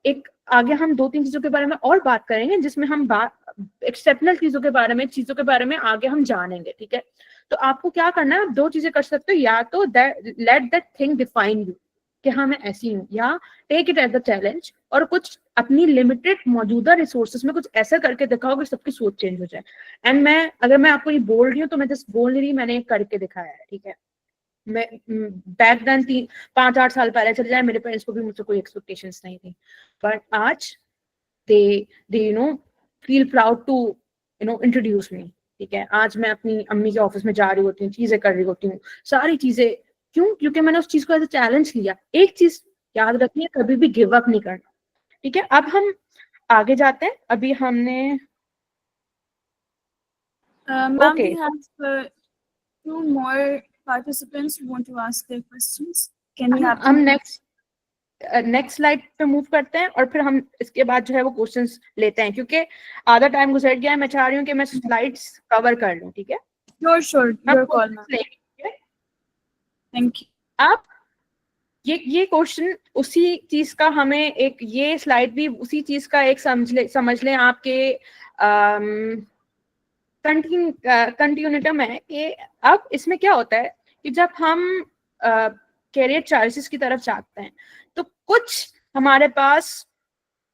एक आगे हम 2-3 चीजों के बारे में और बात करेंगे जिसमें हम एक्सेप्शनल चीजों के बारे में आगे हम जानेंगे, ठीक है। तो आपको क्या करना है, आप 2 चीजें कर सकते हो, या तो let that thing define you कि हाँ मैं ऐसी हूँ, या take it as a challenge और कुछ अपनी लिमिटेड मौजूदा रिसोर्सेज में कुछ ऐसा करके दिखाओ कि सबकी सोच चेंज हो जाए। एंड अगर मैं आपको ये बोल रही हूँ तो मैं जस्ट बोल नहीं रही, मैंने ये करके दिखाया है, ठीक है। मैं बैक देन 5-8 साल पहले चले जाए, मेरे पेरेंट्स को भी मुझसे कोई एक्सपेक्टेशंस नहीं थी, बट आज they feel proud to introduce me, ठीक है। आज मैं अपनी अम्मी के ऑफिस में जा रही होती हूँ, चीजें कर रही होती हूँ, सारी चीजें, क्यों? क्योंकि मैंने उस चीज को एज अ चैलेंज लिया। एक चीज याद रखिए, कभी भी गिव अप नहीं करना, ठीक है। अब हम आगे जाते हैं। अभी हमने Ma'am, Okay. we have 2 more participants who want to ask their questions. Can we have हम them? नेक्स्ट स्लाइड पे मूव करते हैं और फिर हम इसके बाद जो है वो क्वेश्चंस लेते हैं, क्योंकि आधा टाइम गुजर गया है। मैं चाह रही हूँ कि मैं स्लाइड्स कवर कर लूँ, ठीक है। Sure, your call, ma'am. Thank you. आप ये क्वेश्चन उसी चीज का, हमें एक ये स्लाइड भी उसी चीज का एक समझ लें आपके कंटिन्यूटम है कि अब इसमें क्या होता है कि जब हम कैरियर चॉइसेस की तरफ जाते हैं तो कुछ हमारे पास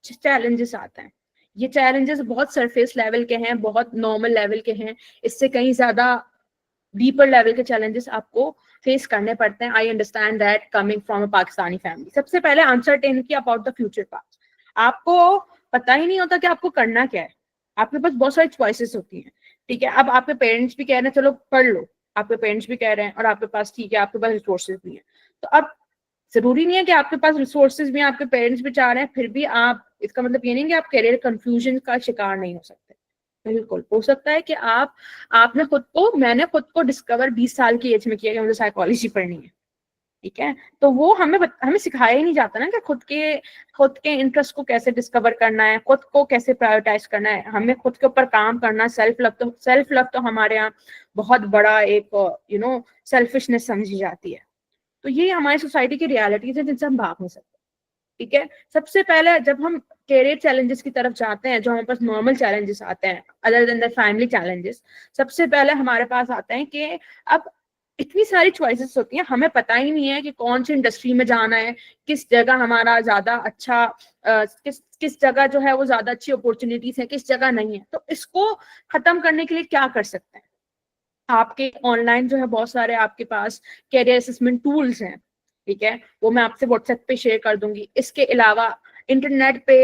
चैलेंजेस आते हैं। ये चैलेंजेस बहुत सरफेस लेवल के हैं, बहुत नॉर्मल लेवल के हैं, इससे कहीं ज्यादा डीपर लेवल के चैलेंजेस आपको फेस करने पड़ते हैं। I understand that coming from a Pakistani family. सबसे पहले uncertainty about the future path. आपको पता ही नहीं होता कि आपको करना क्या है, आपके पास बहुत सारी चॉइसेस होती हैं, ठीक है। अब आपके पेरेंट्स भी कह रहे हैं चलो पढ़ लो, आपके पेरेंट्स भी कह रहे हैं, और आपके पास, ठीक है, आपके पास रिसोर्सेज भी हैं। तो अब जरूरी नहीं है कि आपके पास रिसोर्सेज भी हैं, आपके पेरेंट्स भी चाह रहे हैं, फिर भी आप, इसका मतलब ये नहीं कि आप करियर कंफ्यूजन का शिकार नहीं हो सकते। बिल्कुल हो सकता है कि मैंने खुद को डिस्कवर 20 साल की एज में किया कि मुझे साइकोलॉजी पढ़नी है, ठीक है। तो वो हमें सिखाया ही नहीं जाता ना कि खुद के इंटरेस्ट को कैसे डिस्कवर करना है, खुद को कैसे प्रायोरिटाइज करना है, हमें खुद के ऊपर काम करना। सेल्फ लव तो हमारे यहाँ बहुत बड़ा एक सेल्फिशनेस समझी जाती है। तो ये हमारी सोसाइटी की रियलिटीज है जिनसे हम भाग नहीं सकते, ठीक है। सबसे पहले जब हम कैरियर चैलेंजेस की तरफ जाते हैं, जो हमारे पास नॉर्मल चैलेंजेस आते हैं other than the family challenges, सबसे पहले हमारे पास आते हैं कि अब इतनी सारी चॉइसेस होती हैं, हमें पता ही नहीं है कि कौन सी इंडस्ट्री में जाना है, किस जगह हमारा ज्यादा अच्छा किस जगह जो है वो ज्यादा अच्छी अपॉर्चुनिटीज है, किस जगह नहीं है। तो इसको खत्म करने के लिए क्या कर सकते हैं? आपके ऑनलाइन जो है बहुत सारे आपके पास कैरियर असेसमेंट टूल्स हैं, ठीक है, वो मैं आपसे व्हाट्सएप पे शेयर कर दूंगी। इसके अलावा इंटरनेट पे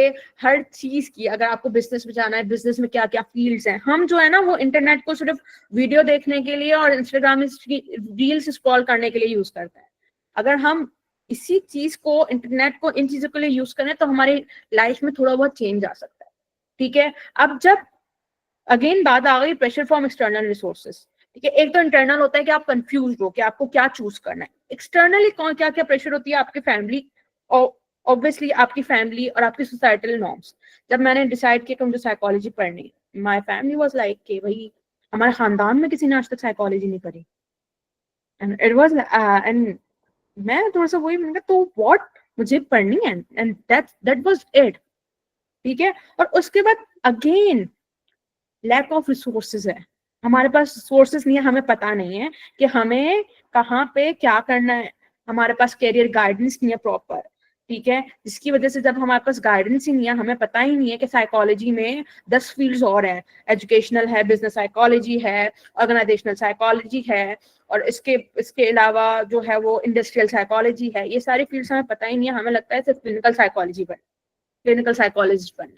हर चीज की, अगर आपको बिजनेस में जाना है, बिजनेस में क्या क्या फील्ड्स हैं, हम जो है ना वो इंटरनेट को सिर्फ वीडियो देखने के लिए और इंस्टाग्राम में रील्स स्क्रॉल करने के लिए यूज करते हैं। अगर हम इसी चीज को, इंटरनेट को इन चीजों के लिए यूज करें तो हमारी लाइफ में थोड़ा बहुत चेंज आ सकता है, ठीक है। अब जब अगेन बात आ गई प्रेशर फ्रॉम एक्सटर्नल रिसोर्सेज, ठीक है। एक तो इंटरनल होता है कि आप कंफ्यूज हो कि आपको क्या चूज करना है। एक्सटर्नली कौन क्या क्या प्रेशर होती है? आपकी फैमिली, और ऑब्वियसली आपकी फैमिली और आपकी सोसाइटल नॉर्म्स। जब मैंने डिसाइड किया कि मुझे साइकोलॉजी पढ़नी है, माय फैमिली वाज लाइक कि भाई हमारे खानदान में किसी ने आज तक साइकोलॉजी नहीं पढ़ी, एंड इट वाज एंड मैं थोड़ा सा वही, मैंने कहा तो व्हाट, मुझे पढ़नी है, एंड दैट वाज इट, ठीक है। और उसके बाद अगेन लैक ऑफ रिसोर्सेज है, हमारे पास रिसोर्सेज नहीं है, हमें पता नहीं है कि हमें कहाँ पे क्या करना है, हमारे पास कैरियर गाइडेंस नहीं है प्रॉपर, ठीक है। जिसकी वजह से जब हमारे पास गाइडेंस ही नहीं है, हमें पता ही नहीं है कि साइकोलॉजी में 10 फील्ड्स और हैं, एजुकेशनल है, बिजनेस साइकोलॉजी है, ऑर्गेनाइजेशनल साइकोलॉजी है, और इसके अलावा जो है वो इंडस्ट्रियल साइकोलॉजी है। ये सारी फील्ड्स हमें पता ही नहीं है, हमें लगता है सिर्फ क्लिनिकल साइकोलॉजिस्ट बनना।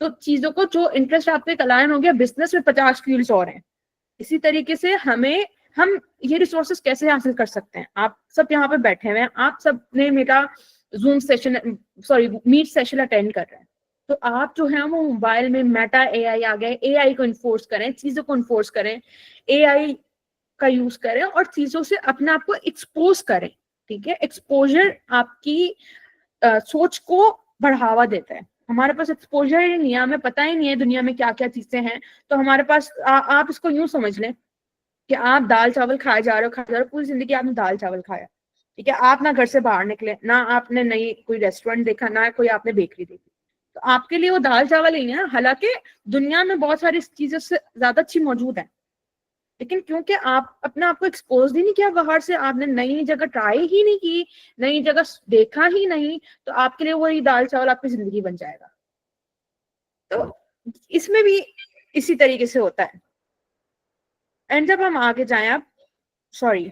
तो चीजों को जो इंटरेस्ट आपके अलाइन हो गया, बिजनेस में 50 फील्ड्स और हैं। इसी तरीके से हम ये रिसोर्सेज कैसे हासिल कर सकते हैं? आप सब यहाँ पे बैठे हुए हैं, आप सब ने मेरा मीट सेशन अटेंड कर रहे हैं, तो आप जो है वो मोबाइल में मेटा एआई आ गए, एआई को इन्फोर्स करें, चीजों को इन्फोर्स करें, एआई का यूज करें और चीजों से अपने आप को एक्सपोज करें, ठीक है। एक्सपोजर आपकी सोच को बढ़ावा देता है। हमारे पास एक्सपोजर ही नहीं है, हमें पता ही नहीं है दुनिया में क्या क्या चीजें हैं, तो हमारे पास आप इसको यूं समझ लें कि आप दाल चावल खाए जा रहे हो, पूरी जिंदगी आपने दाल चावल खाया, ठीक है, आप ना घर से बाहर निकले, ना आपने नई कोई रेस्टोरेंट देखा, ना कोई आपने बेकरी देखी, तो आपके लिए वो दाल चावल ही है। हालांकि दुनिया में बहुत सारी चीजें से ज्यादा अच्छी मौजूद है, लेकिन क्योंकि आप अपने आप को एक्सपोज ही नहीं किया बाहर से, आपने नई जगह ट्राई ही नहीं की, नई जगह देखा ही नहीं, तो आपके लिए वही दाल चावल आपकी जिंदगी बन जाएगा। तो इसमें भी इसी तरीके से होता है। एंड जब हम आगे जाएं, अब सॉरी,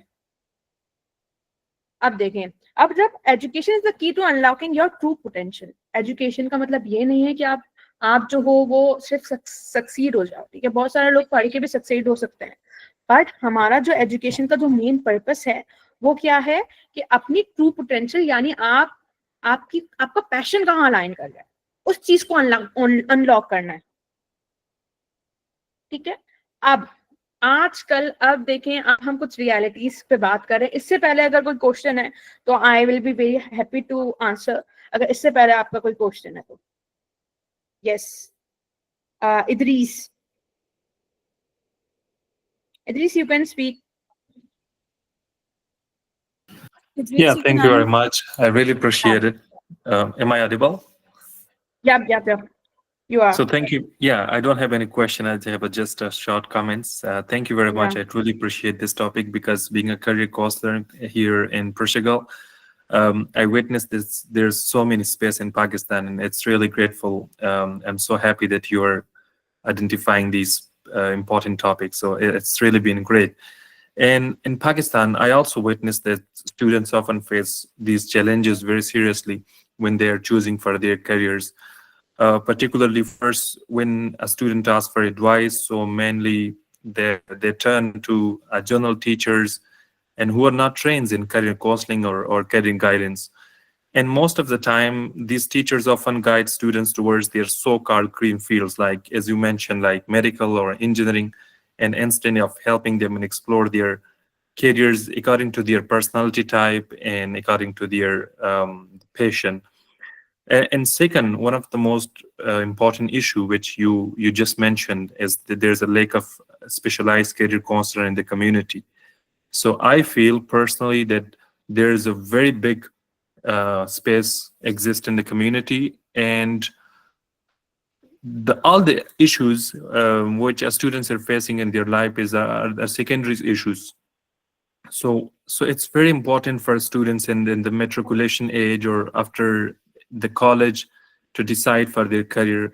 अब देखें, अब जब education is the key to unlocking your true potential, education का मतलब ये नहीं है कि आप जो हो वो सिर्फ सक्सीड हो जाओ, ठीक है, बहुत सारे लोग पढ़ के भी सक्सीड हो सकते हैं, बट हमारा जो एजुकेशन का जो मेन पर्पस है वो क्या है कि अपनी ट्रू पोटेंशियल, यानी आपका पैशन कहाँ अलाइन कर रहा है, उस चीज को अनलॉक करना है, ठीक है। अब आजकल, अब देखें, अब हम कुछ रियलिटीज पे बात कर रहे हैं। इससे पहले अगर कोई क्वेश्चन है तो I will be very happy to answer, अगर इससे पहले आपका कोई क्वेश्चन है तो। Yes, Idris, you can speak. Idris, Yeah, you can thank you very unmute. much. I really appreciate it. Am I audible? Yep, you are. So thank you. Yeah, I don't have any question. I have just a short comments. Thank you very much. Yeah. I truly appreciate this topic because being a career counselor here in Portugal, I witnessed this. There's so many space in Pakistan, and it's really grateful. I'm so happy that you are identifying these important topics. So it's really been great. And in Pakistan, I also witnessed that students often face these challenges very seriously when they are choosing for their careers. Particularly first when a student asks for advice, so mainly they turn to journal teachers and who are not trained in career counseling or career guidance. And most of the time, these teachers often guide students towards their so-called green fields, like, as you mentioned, like medical or engineering, and instead of helping them and explore their careers according to their personality type and according to their passion. And second, one of the most important issue which you just mentioned is that there's a lack of specialized career counselor in the community. So I feel personally that there is a very big space exists in the community, and all the issues which students are facing in their life are secondary issues. So it's very important for students in the matriculation age or after the college to decide for their career.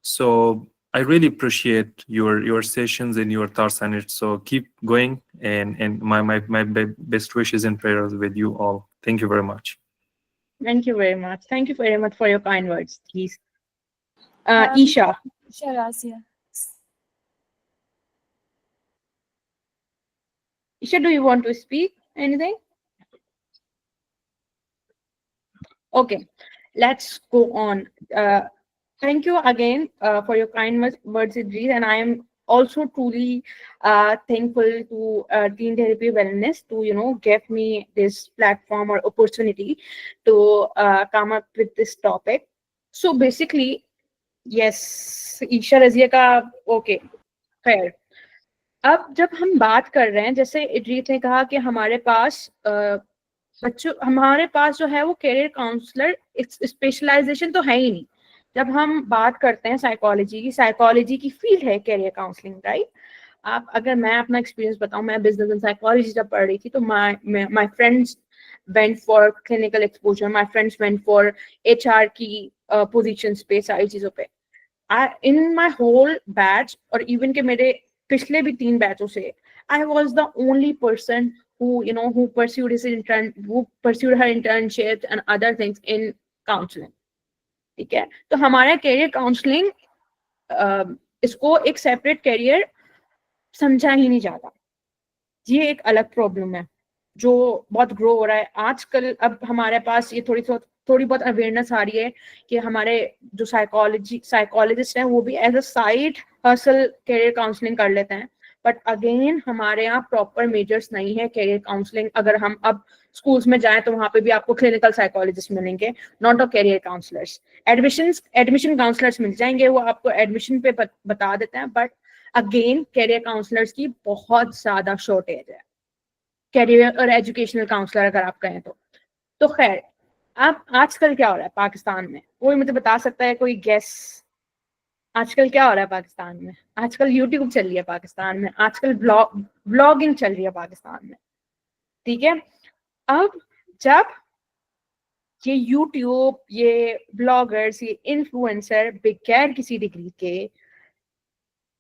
So I really appreciate your sessions and your thoughts on it. So keep going, and my best wishes and prayers with you all. Thank you very much. Thank you very much. Thank you very much for your kind words, please. Isha. Razia. Isha, do you want to speak anything? Okay, let's go on. Thank you again for your kind words, Idris, and I am also truly thankful to Teen Therapy Wellness to give me this platform or opportunity to come up with this topic. So basically, yes, Isha Razia का okay खैर, अब जब हम बात कर रहे हैं, जैसे इदरीस ने कहा कि हमारे पास जो है वो करियर काउंसलर स्पेशलाइजेशन तो है ही नहीं। जब हम बात करते हैं साइकोलॉजी की फील्ड है करियर काउंसलिंग, राइट। आप अगर मैं अपना एक्सपीरियंस बताऊं, मैं बिजनेस एंड साइकोलॉजी जब पढ़ रही थी तो my friends went for clinical exposure, my friends went for HR की positions पे, सारी चीजों पे। In my whole batch और even के मेरे पिछले भी 3 बैचों से, I was the only person who pursued her internships and other things in counseling, ठीक है। तो हमारा करियर काउंसलिंग इसको एक सेपरेट करियर समझा ही नहीं जाता। ये एक अलग प्रॉब्लम है जो बहुत ग्रो हो रहा है आजकल। अब हमारे पास ये थोड़ी बहुत अवेयरनेस आ रही है कि हमारे जो साइकोलॉजिस्ट हैं वो भी as a side hustle career counselling कर लेते हैं, बट अगेन हमारे यहाँ प्रॉपर मेजर्स नहीं है करियर काउंसलिंग। अगर हम अब स्कूल्स में जाएं तो वहाँ पे भी आपको क्लिनिकल साइकोलॉजिस्ट मिलेंगे, not a career counsellors. Admission counsellors मिल जाएंगे, वो आपको एडमिशन पे बता देते हैं, बट अगेन कैरियर काउंसलर्स की बहुत ज्यादा शॉर्टेज है, कैरियर और एजुकेशनल काउंसलर अगर आप कहें तो खैर अब आजकल क्या हो रहा है पाकिस्तान में, कोई मुझे बता सकता है, कोई गेस? आजकल क्या हो रहा है पाकिस्तान में? आजकल यूट्यूब चल रही है पाकिस्तान में, आजकल ब्लॉगिंग चल रही है पाकिस्तान में, ठीक है। अब जब ये यूट्यूब, ये ब्लॉगर्स, ये इन्फ्लुएंसर बगैर किसी डिग्री के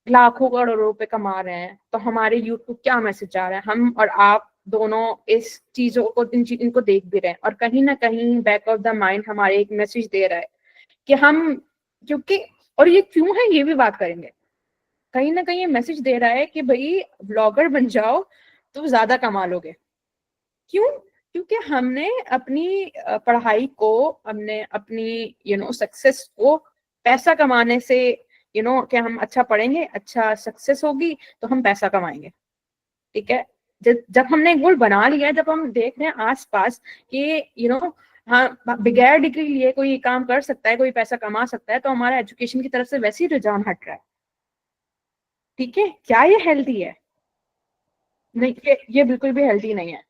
लाखों करोड़ों रुपए कमा रहे हैं, तो हमारे यूथ को क्या मैसेज जा रहा है? हम और आप दोनों इस चीजों को इनको देख भी रहे हैं, और कहीं ना कहीं बैक ऑफ द माइंड हमारे एक मैसेज दे रहा है कि हम, क्योंकि, और ये क्यों है ये भी बात करेंगे, कहीं ना कहीं ये मैसेज दे रहा है कि भाई ब्लॉगर बन जाओ तो ज्यादा कमा लोगे। क्यों? क्योंकि हमने अपनी पढ़ाई को, हमने अपनी सक्सेस को पैसा कमाने से कि हम अच्छा पढ़ेंगे, अच्छा सक्सेस होगी तो हम पैसा कमाएंगे, ठीक है। जब हमने एक गोल बना लिया है, जब हम देख रहे हैं आसपास कि हाँ बगैर डिग्री लिए कोई काम कर सकता है, कोई पैसा कमा सकता है, तो हमारा एजुकेशन की तरफ से वैसे ही रुझान हट रहा है, ठीक है। क्या ये हेल्दी है? नहीं, ये बिल्कुल भी हेल्दी नहीं है।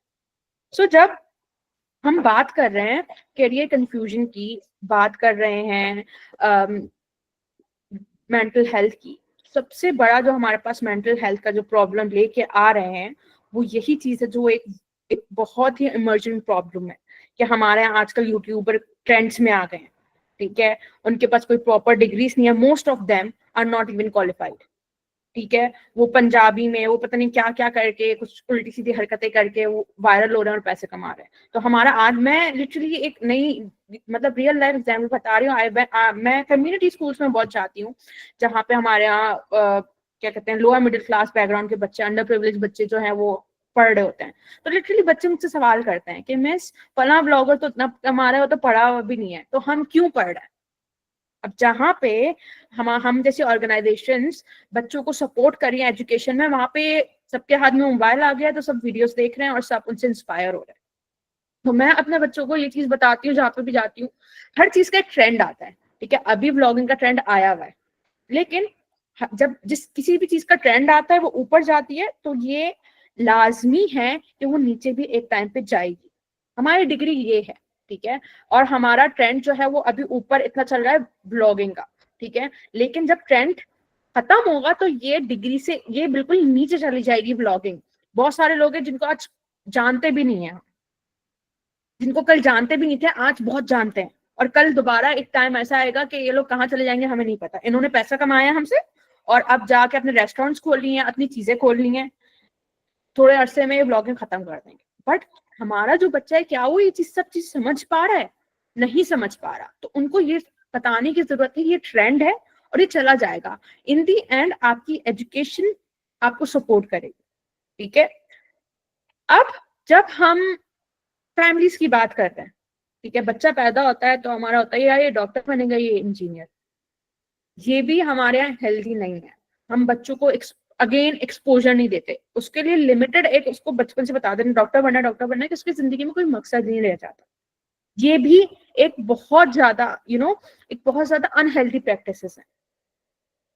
सो जब हम बात कर रहे हैं करियर कंफ्यूजन की, बात कर रहे हैं मेंटल हेल्थ की, सबसे बड़ा जो हमारे पास मेंटल हेल्थ का जो प्रॉब्लम लेके आ रहे हैं वो यही चीज है, जो एक बहुत ही इमर्जेंट प्रॉब्लम है कि हमारे यहाँ आजकल यूट्यूबर ट्रेंड्स में आ गए हैं, ठीक है। उनके पास कोई प्रॉपर डिग्रीज नहीं है, most of them are not even qualified, ठीक है। वो पंजाबी में वो पता नहीं क्या क्या करके, कुछ उल्टी सीधी हरकतें करके वो वायरल हो रहे हैं और पैसे कमा रहे हैं। तो हमारा आज, मैं लिटरली एक नई मतलब रियल लाइफ एग्जाम्पल बता रही हूँ। मैं कम्युनिटी स्कूल्स में बहुत चाहती हूँ जहाँ पे हमारे यहाँ क्या कहते हैं, लोअर मिडिल क्लास बैकग्राउंड के बच्चे, अंडर प्रिविलेज बच्चे जो हैं वो पढ़ रहे होते हैं। तो लिटरली बच्चे मुझसे सवाल करते हैं कि मिस फला ब्लॉगर तो इतना कमा रहा है, वो तो पढ़ा हुआ भी नहीं है, तो हम क्यों पढ़ रहे हैं? अब जहाँ पे हम जैसे ऑर्गेनाइजेशंस बच्चों को सपोर्ट कर रही है एजुकेशन में, वहां पे सबके हाथ में मोबाइल आ गया है, तो सब वीडियोस देख रहे हैं और सब उनसे इंस्पायर हो रहे हैं। तो मैं अपने बच्चों को ये चीज बताती हूँ, जहाँ पे भी जाती हूँ, हर चीज का एक ट्रेंड आता है, ठीक है। अभी ब्लॉगिंग का ट्रेंड आया हुआ है, लेकिन जब किसी भी चीज का ट्रेंड आता है वो ऊपर जाती है, तो ये लाजमी है कि वो नीचे भी एक टाइम पे जाएगी। हमारी डिग्री ये है, ठीक है, और हमारा ट्रेंड जो है वो अभी ऊपर इतना चल रहा है ब्लॉगिंग का, ठीक है। लेकिन जब ट्रेंड खत्म होगा तो ये डिग्री से ये बिल्कुल नीचे चली जाएगी ब्लॉगिंग। बहुत सारे लोग हैं जिनको आज जानते भी नहीं है, जिनको कल जानते भी नहीं थे आज बहुत जानते हैं, और कल दोबारा एक टाइम ऐसा आएगा कि ये लोग कहाँ चले जाएंगे हमें नहीं पता। इन्होंने पैसा कमाया हमसे और अब जाके अपने रेस्टोरेंट्स खोल ली हैं, अपनी चीजें खोल ली हैं, थोड़े अरसे में ये ब्लॉगिंग खत्म कर देंगे। बट हमारा जो बच्चा है, क्या वो ये चीज सब चीज समझ पा रहा है? नहीं समझ पा रहा। तो उनको ये बताने की जरूरत है, ये ट्रेंड है और ये चला जाएगा। इन दी एंड आपकी एजुकेशन आपको सपोर्ट करेगी, ठीक है। अब जब हम फैमिलीज की बात करते हैं, ठीक है, बच्चा पैदा होता है तो हमारा होता है यार ये डॉक्टर बनेगा, ये इंजीनियर, ये भी हमारे यहाँ हेल्दी नहीं है। हम बच्चों को अगेन एक्सपोजर नहीं देते, उसके लिए लिमिटेड एक उसको बचपन से बता देना डॉक्टर बनना है कि उसकी जिंदगी में कोई मकसद नहीं रह जाता। ये भी एक बहुत ज्यादा एक बहुत ज्यादा अनहेल्दी प्रैक्टिसेस है।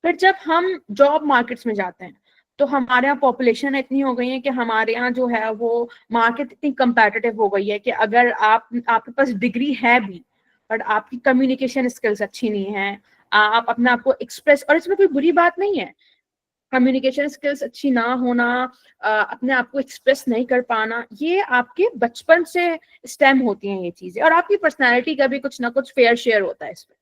फिर जब हम जॉब मार्केट्स में जाते हैं तो हमारे यहाँ पॉपुलेशन इतनी हो गई है कि हमारे यहाँ जो है वो मार्केट इतनी कंपेटिटिव हो गई है कि अगर आपके पास डिग्री है भी बट आपकी कम्युनिकेशन स्किल्स अच्छी नहीं है, आप अपने आप को एक्सप्रेस, और इसमें कोई बुरी बात नहीं है, कम्युनिकेशन स्किल्स अच्छी ना होना, अपने आप को एक्सप्रेस नहीं कर पाना, ये आपके बचपन से स्टेम होती हैं ये चीजें, और आपकी पर्सनैलिटी का भी कुछ ना कुछ फेयर शेयर होता है इसमें।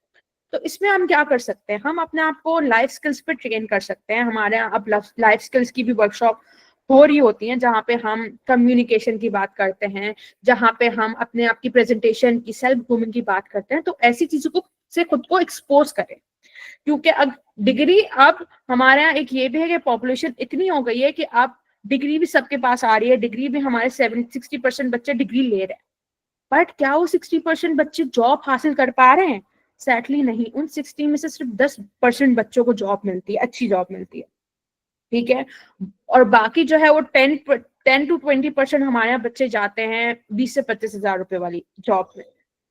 तो इसमें हम क्या कर सकते हैं? हम अपने आप को लाइफ स्किल्स पे ट्रेन कर सकते हैं। हमारे यहाँ अब लाइफ स्किल्स की भी वर्कशॉप हो रही होती हैं जहाँ पे हम कम्युनिकेशन की बात करते हैं, जहाँ पे हम अपने आप की प्रेजेंटेशन की, सेल्फ ग्रूमिंग की बात करते हैं। तो ऐसी चीजों को से खुद को एक्सपोज करें, क्योंकि अब डिग्री, अब हमारे यहाँ एक ये भी है कि पॉपुलेशन इतनी हो गई है कि अब डिग्री भी सबके पास आ रही है, डिग्री भी हमारे 60% बच्चे डिग्री ले रहे हैं। बट क्या वो 60% बच्चे जॉब हासिल कर पा रहे हैं? सैडली नहीं। उन 60 में से सिर्फ 10% बच्चों को जॉब मिलती है, अच्छी जॉब मिलती है, ठीक है। और बाकी जो है वो 10 to 20% हमारे यहाँ बच्चे जाते हैं 20 से 25 हजार रुपए वाली जॉब में।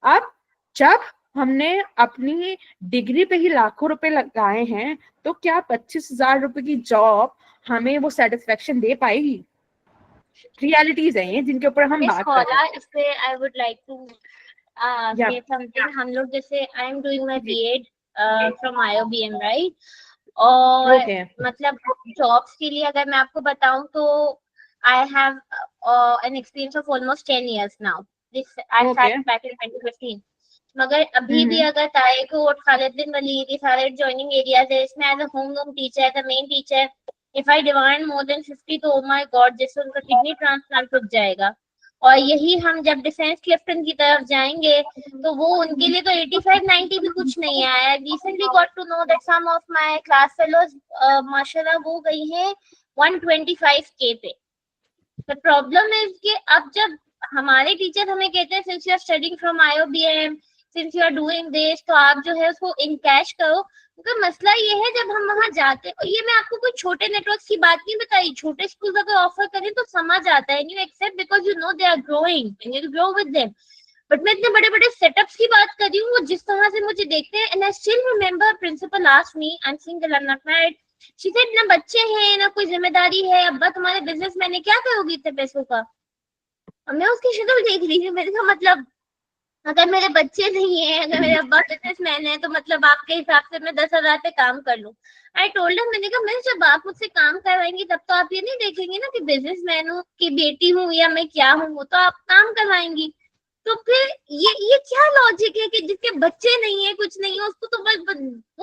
अब जब हमने अपनी डिग्री पे ही लाखों रुपए लगाए हैं, तो क्या 25,000 रुपए की जॉब हमें वो सेटिस्फेक्शन दे पाएगी? रियलिटीज है ये जिनके ऊपर हम मिस बात कर रहे कॉला, हैं। इससे आई वुड लाइक टू या say something. हम लोग जैसे आई एम डूइंग माय जी, बीएड फ्रॉम IOBM, राइट? और ओके, मतलब जॉब्स के लिए अगर मैं आपको बताऊं तो I have an experience of almost 10 years now. This I okay, start back in 2015. मगर अभी भी अगर तारेकोट, खालिद बिन वलीद, ये सारे जॉइनिंग एरियाज है, इसमें as a home teacher, as a main teacher, if I demand more than 50 तो ओ माय गॉड, जैसे उनका किडनी ट्रांसप्लांट रुक जाएगा. और यही हम जब डिफेंस क्लिफ्टन की तरफ जाएंगे तो वो उनके लिए तो 85-90 भी कुछ नहीं है. I recently got to know that some of my class fellows माशाल्लाह वो गई हैं 125K पे. द प्रॉब्लम इज कि अब जब हमारे टीचर हमें कहते हैं since you are studying from IOBM, since you are doing this, तो आप जो है उसको इन कैश करो. क्योंकि मसला ये है जब हम वहां जाते हैं, और ये मैं आपको कोई छोटे नेटवर्क की बात नहीं बताई, छोटे स्कूल अगर ऑफर करें तो समझ आता है, you accept because you know they are growing and you grow with them. But मैं इतने बड़े बड़े सेटअप्स की बात कर रही हूँ, वो जिस तरह से मुझे देखते हैं. And I still remember principal asked me, I am single, I am not married, she said ना बच्चे हैं ना कोई जिम्मेदारी है, अब्बा तुम्हारे बिजनेस मैंने क्या करोगी इतने पैसों का. और मैं उसकी शक्ल देख रही थी, मैंने कहा मतलब अगर मेरे बच्चे नहीं है, अगर मेरे अब्बा बिजनेसमैन है, तो मतलब आपके हिसाब से मैं 10,000 पे काम कर लूं. आई टोल्ड हिम, मैंने कहा मैं जब आप मुझसे काम करवाएंगी तब तो आप ये नहीं देखेंगे ना कि बिजनेसमैन हूँ कि बेटी हूँ या मैं क्या हूँ, वो तो आप काम करवाएंगी. तो फिर ये क्या लॉजिक है कि जिसके बच्चे नहीं है, कुछ नहीं है, उसको तो बस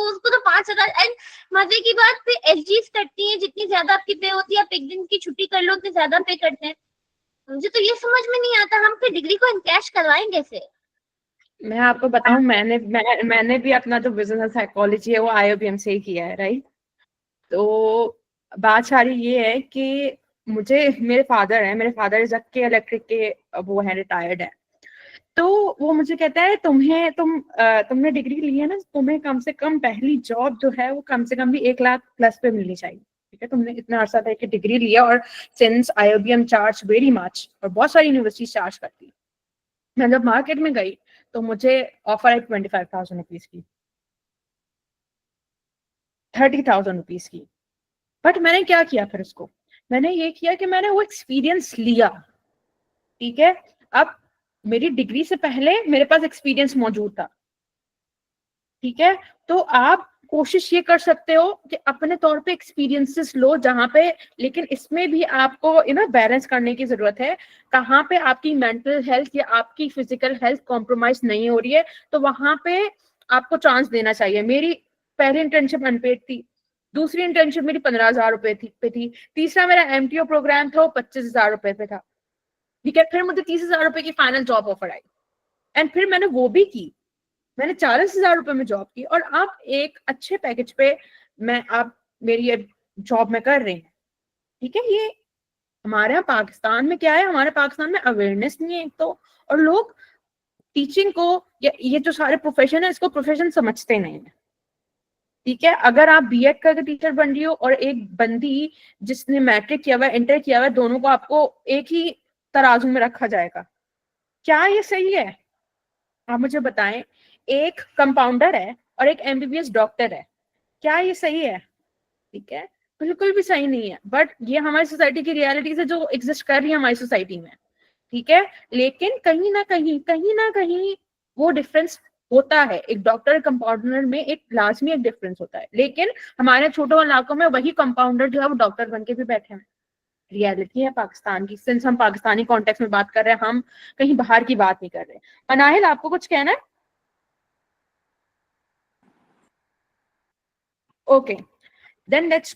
उसको तो 5,000. एंड मजे की बात, फिर SGs कटती है, जितनी ज्यादा आपकी पे होती है, आप एक दिन की छुट्टी कर लो उतनी ज्यादा पे करते हैं. मुझे तो ये समझ में नहीं आता हम फिर डिग्री को इनकैश करवाएं कैसे. मैं आपको बताऊं, मैंने भी अपना जो बिजनेस साइकोलॉजी है वो IOBM से ही किया है, राइट? तो बात सारी ये है कि मेरे फादर इज के इलेक्ट्रिक के वो है, रिटायर्ड है. तो वो मुझे कहता है तुमने डिग्री ली है ना, तुम्हें कम से कम पहली जॉब जो है वो कम से कम भी 1 लाख प्लस पे मिलनी चाहिए. ठीक है, तुमने इतना अर्सा था कि डिग्री लिया, और since IOBM charge very much, और बहुत सारी यूनिवर्सिटी चार्ज करती है. मैं जब मार्केट में गई तो मुझे ऑफर है 25,000 रुपीज की, 30,000 रुपीज की. बट मैंने क्या किया फिर उसको, मैंने ये किया कि मैंने वो एक्सपीरियंस लिया. ठीक है, अब मेरी डिग्री से पहले मेरे पास एक्सपीरियंस मौजूद था. ठीक है, तो आप कोशिश ये कर सकते हो कि अपने तौर पे एक्सपीरियंसेस लो जहां पे, लेकिन इसमें भी आपको बैलेंस करने की जरूरत है. कहाँ पे आपकी मेंटल हेल्थ या आपकी फिजिकल हेल्थ कॉम्प्रोमाइज नहीं हो रही है, तो वहां पे आपको चांस देना चाहिए. मेरी पहली इंटर्नशिप अनपेड थी, दूसरी इंटर्नशिप मेरी 15,000 रुपए थी, तीसरा मेरा MTO प्रोग्राम था वो 25,000 रुपए पे था. ठीक है, फिर मुझे 30,000 रुपए की final job offer I, and फिर मैंने वो भी की. मैंने 40,000 रुपए में जॉब की, और आप एक अच्छे पैकेज पे आप मेरी ये जॉब में कर रहे हैं. ठीक है, ये हमारे यहाँ पाकिस्तान में क्या है, हमारे पाकिस्तान में अवेयरनेस नहीं है एक तो, और लोग टीचिंग को या ये जो सारे प्रोफेशन है इसको प्रोफेशन समझते नहीं है. ठीक है, अगर आप B.Ed करके टीचर बन रही हो और एक बंदी जिसने मैट्रिक किया हुआ है, इंटर किया हुआ है, दोनों को आपको एक ही तराजू में रखा जाएगा, क्या ये सही है? आप मुझे बताएं. एक कंपाउंडर है और एक MBBS डॉक्टर है, क्या ये सही है? ठीक है, बिल्कुल भी सही नहीं है. बट ये हमारी सोसाइटी की रियलिटी है जो एग्जिस्ट कर रही है हमारी सोसाइटी में. ठीक है, लेकिन कहीं ना कहीं वो डिफरेंस होता है. एक डॉक्टर कंपाउंडर में एक लाजमी एक डिफरेंस होता है, लेकिन हमारे छोटे इलाकों में वही कंपाउंडर जो है वो डॉक्टर बन के भी बैठे हैं. रियलिटी है पाकिस्तान की. सिंस हम पाकिस्तानी कॉन्टेक्स्ट में बात कर रहे हैं, हम कहीं बाहर की बात नहीं कर रहे. अनाहिल, आपको कुछ कहना है? Okay, then let's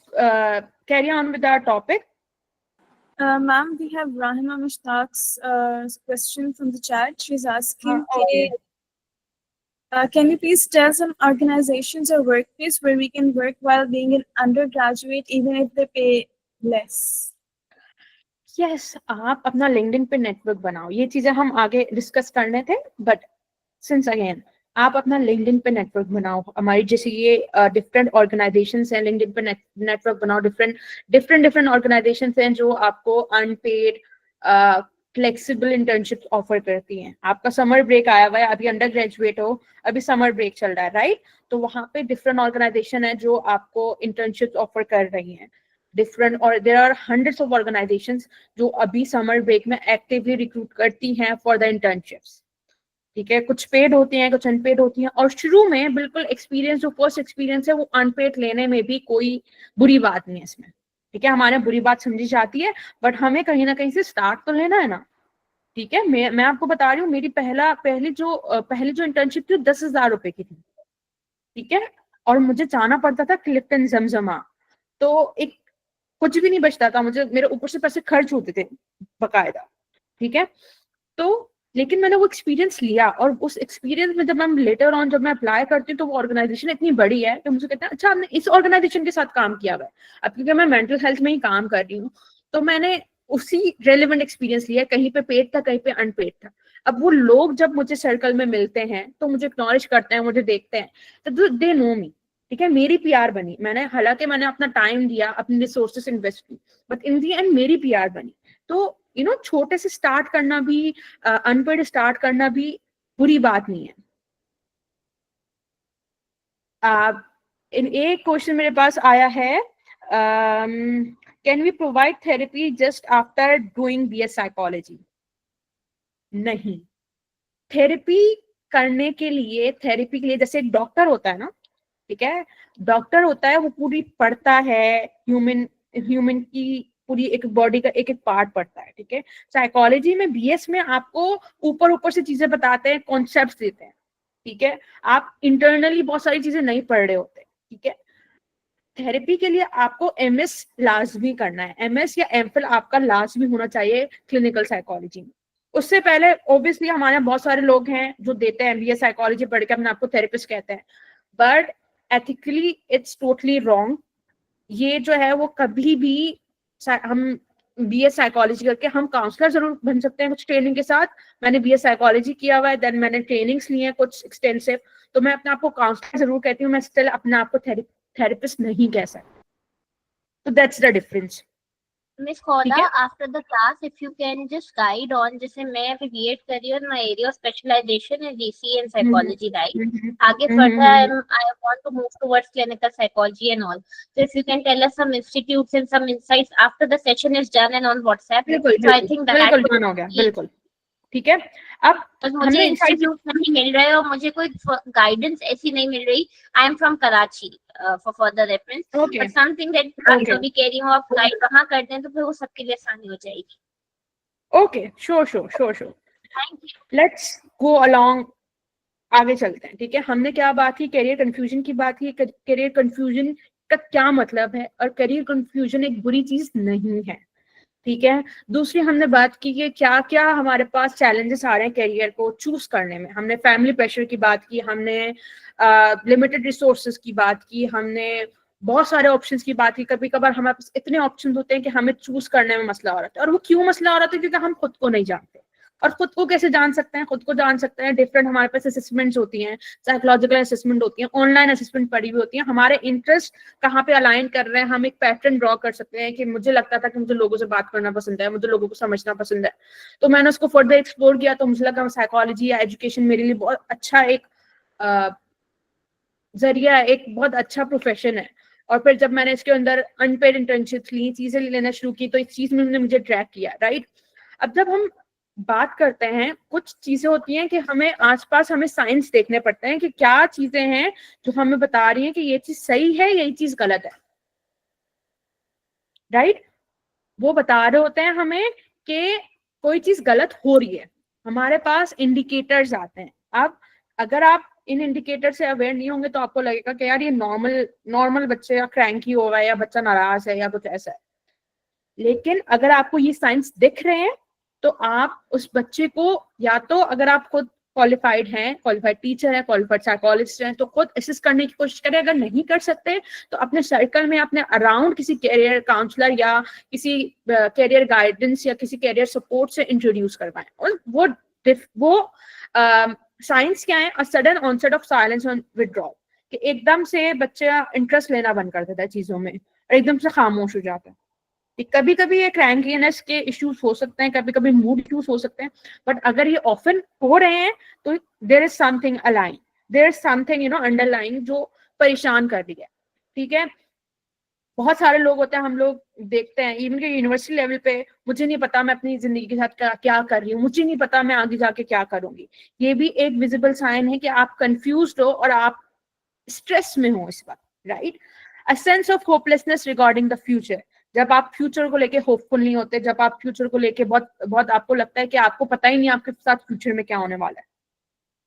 carry on with our topic. Ma'am, we have Rahima Mushtaq's question from the chat. She's asking, Okay. can you please tell some organizations or workplace where we can work while being an undergraduate, even if they pay less? Yes, आप अपना LinkedIn पे network बनाओ. ये चीजें हम आगे discuss करने थे, बट सिंस अगेन आप अपना LinkedIn पे नेटवर्क बनाओ. हमारी जैसे ये डिफरेंट ऑर्गेनाइजेशंस हैं, LinkedIn पे नेटवर्क बनाओ. डिफरेंट ऑर्गेनाइजेशंस हैं जो आपको अनपेड फ्लेक्सिबल इंटर्नशिप ऑफर करती हैं। आपका समर ब्रेक आया हुआ है, अभी अंडर ग्रेजुएट हो, अभी समर ब्रेक चल रहा है, राइट? तो वहाँ पे डिफरेंट ऑर्गेनाइजेशन है जो आपको इंटर्नशिप ऑफर कर रही हैं, डिफरेंट, और there are hundreds of organisations जो अभी समर ब्रेक में एक्टिवली रिक्रूट करती हैं फॉर द इंटर्नशिप्स। ठीक है, कुछ पेड होती हैं, कुछ अनपेड होती हैं, और शुरू में बिल्कुल एक्सपीरियंस, जो फर्स्ट एक्सपीरियंस है वो अनपेड लेने में भी कोई बुरी बात नहीं है इसमें। ठीक है, हमारे बुरी बात समझी जाती है, बट हमें कहीं ना कहीं से स्टार्ट तो लेना है ना। ठीक है, मैं आपको बता रही हूँ, मेरी पहली जो इंटर्नशिप थी 10,000 रुपए की थी। ठीक है, और मुझे जाना पड़ता था क्लिफ्टन जमजमा, तो एक कुछ भी नहीं बचता था मुझे, मेरे ऊपर से पैसे खर्च होते थे बकायदा। ठीक है, तो लेकिन मैंने वो एक्सपीरियंस लिया, और उस एक्सपीरियंस में जब मैं लेटर ऑन जब मैं अप्लाई करती हूँ तो वो ऑर्गेनाइजेशन इतनी बड़ी है कि मुझे कहते हैं अच्छा आपने इस ऑर्गेनाइजेशन के साथ काम किया हुआ है। अब क्योंकि मैं मेंटल हेल्थ में ही काम कर रही हूँ तो मैंने उसी रेलेवेंट एक्सपीरियंस लिया, कहीं पे पेड था कहीं पे अनपेड था। अब वो लोग जब मुझे सर्कल में मिलते हैं तो मुझे एक्नॉलेज करते हैं, मुझे देखते हैं, तो दे नो मी। ठीक है, मेरी पीआर बनी, हालांकि मैंने अपना टाइम दिया, अपने रिसोर्सेस इन्वेस्ट की, बट इन दी एंड मेरी पीआर बनी। तो छोटे से स्टार्ट करना भी, अनपेड स्टार्ट करना भी बुरी बात नहीं है। एक क्वेश्चन मेरे पास आया है, can we provide therapy just after doing BS psychology? नहीं, थेरेपी करने के लिए, जैसे एक डॉक्टर होता है ना, ठीक है, डॉक्टर होता है वो पूरी पढ़ता है, ह्यूमन की पूरी एक बॉडी का एक एक पार्ट पढ़ता है। ठीक है, साइकोलॉजी में, बीएस में आपको ऊपर से चीजें बताते हैं, कॉन्सेप्ट्स देते हैं। ठीक है, आप इंटरनली बहुत सारी चीजें नहीं पढ़ रहे होते। ठीक है, थेरेपी के लिए आपको एमएस लाजमी करना है, एमएस या एमफिल आपका लाजमी होना चाहिए क्लिनिकल साइकोलॉजी में। उससे पहले ऑब्वियसली हमारे यहाँ बहुत सारे लोग हैं जो देते हैं बीएस साइकोलॉजी पढ़ के अपने आपको थेरेपिस्ट कहते हैं, but ethically it's totally wrong. ये जो है वो कभी भी, हम बीएस साइकोलॉजी करके हम काउंसलर जरूर बन सकते हैं कुछ ट्रेनिंग के साथ। मैंने बीएस साइकोलॉजी किया हुआ है, देन मैंने ट्रेनिंग्स ली हैं कुछ एक्सटेंसिव, तो मैं अपने आप को काउंसलर जरूर कहती हूँ, मैं स्टिल अपने आप को थेरेपिस्ट नहीं कह सकती। तो that's the difference. Miss Khola, after the class, if you can just guide on, जैसे मैं अभी बीएड कर रही हूँ, my area of specialization is GC and psychology, right? आगे further, I want to move towards clinical psychology and all. So if you can tell us some institutes and some insights after the session is done and on WhatsApp. So I think that बिल्कुल हो गया, बिल्कुल। ठीक है, अब मुझे institute नहीं मिल रहे और मुझे कोई गाइडेंस ऐसी नहीं मिल रही। I am from Karachi for further reference, but something that अभी कह रही हूँ आप गाइड कहाँ करते हैं तो फिर वो सबके लिए आसानी हो जाएगी। Okay, sure. Thank you. Let's go along, आगे चलते हैं। ठीक है, हमने क्या बात की, करियर कंफ्यूजन की बात की। करियर कंफ्यूजन का क्या मतलब है, और करियर कंफ्यूजन एक बुरी चीज नहीं है। ठीक है, दूसरी हमने बात की कि क्या क्या हमारे पास चैलेंजेस आ रहे हैं करियर को चूज करने में। हमने फैमिली प्रेशर की बात की, हमने लिमिटेड रिसोर्सेज की बात की, हमने बहुत सारे ऑप्शंस की बात की। कभी कभार हमारे पास इतने ऑप्शंस होते हैं कि हमें चूज करने में मसला हो रहा है, और वो क्यों मसला हो रहा है? क्योंकि हम खुद को नहीं जानते। और खुद को कैसे जान सकते हैं? खुद को जान सकते हैं, डिफरेंट हमारे पास असेसमेंट्स होती हैं, साइकोलॉजिकल असेसमेंट होती हैं, ऑनलाइन असेसमेंट पड़ी हुई होती हैं, हमारे इंटरेस्ट कहाँ पे अलाइन कर रहे हैं, हम एक पैटर्न ड्रॉ कर सकते हैं कि मुझे लगता था कि मुझे लोगों से बात करना पसंद है, मुझे लोगों को समझना पसंद है, तो मैंने उसको फर्दर एक्सप्लोर किया, तो मुझे लगा साइकोलॉजी या एजुकेशन मेरे लिए बहुत अच्छा एक जरिया, एक बहुत अच्छा प्रोफेशन है। और फिर जब मैंने इसके अंदर अनपेड इंटर्नशिप्स ली, चीजें लेना शुरू की, तो इस चीज में मुझे ट्रैक किया, राइट। अब जब हम बात करते हैं, कुछ चीजें होती हैं कि हमें आसपास हमें साइंस देखने पड़ते हैं कि क्या चीजें हैं जो हमें बता रही हैं कि ये चीज सही है, यही चीज गलत है, राइट। वो बता रहे होते हैं हमें कि कोई चीज गलत हो रही है, हमारे पास इंडिकेटर्स आते हैं। अब अगर आप इन इंडिकेटर से अवेयर नहीं होंगे तो आपको लगेगा कि यार ये नॉर्मल बच्चे या क्रैंकी हो रहा है, या बच्चा नाराज है, या कुछ ऐसा है। लेकिन अगर आपको ये साइंस दिख रहे हैं तो आप उस बच्चे को, या तो अगर आप खुद क्वालिफाइड हैं, क्वालिफाइड टीचर है, क्वालिफाइड साइकोलॉजिस्ट हैं, तो खुद असिस्ट करने की कोशिश करें। अगर नहीं कर सकते तो अपने सर्कल में, अपने अराउंड किसी कैरियर काउंसलर या किसी कैरियर गाइडेंस या किसी कैरियर सपोर्ट से इंट्रोड्यूस करवाएं। और वो साइंस क्या है, a sudden onset of silence and withdrawal, कि एकदम से बच्चा इंटरेस्ट लेना बंद कर देता है चीजों में और एकदम से खामोश हो जाता है। कभी कभी ये क्रैंकीनेस के इश्यूज हो सकते हैं, कभी कभी मूड इश्यूज हो सकते हैं, बट अगर ये ऑफन हो रहे हैं तो there is something align, there is something underlying जो परेशान कर रही है। ठीक है, बहुत सारे लोग होते हैं, हम लोग देखते हैं इवन के यूनिवर्सिटी लेवल पे, मुझे नहीं पता मैं अपनी जिंदगी के साथ क्या कर रही हूँ, मुझे नहीं पता मैं आगे जाके क्या करूंगी। ये भी एक विजिबल साइन है कि आप कंफ्यूज्ड हो और आप स्ट्रेस में हो इस वक्त, right. A sense of hopelessness regarding the future, जब आप फ्यूचर को लेके होपफुल नहीं होते, जब आप फ्यूचर को लेके बहुत बहुत आपको लगता है कि आपको पता ही नहीं आपके साथ फ्यूचर में क्या होने वाला है,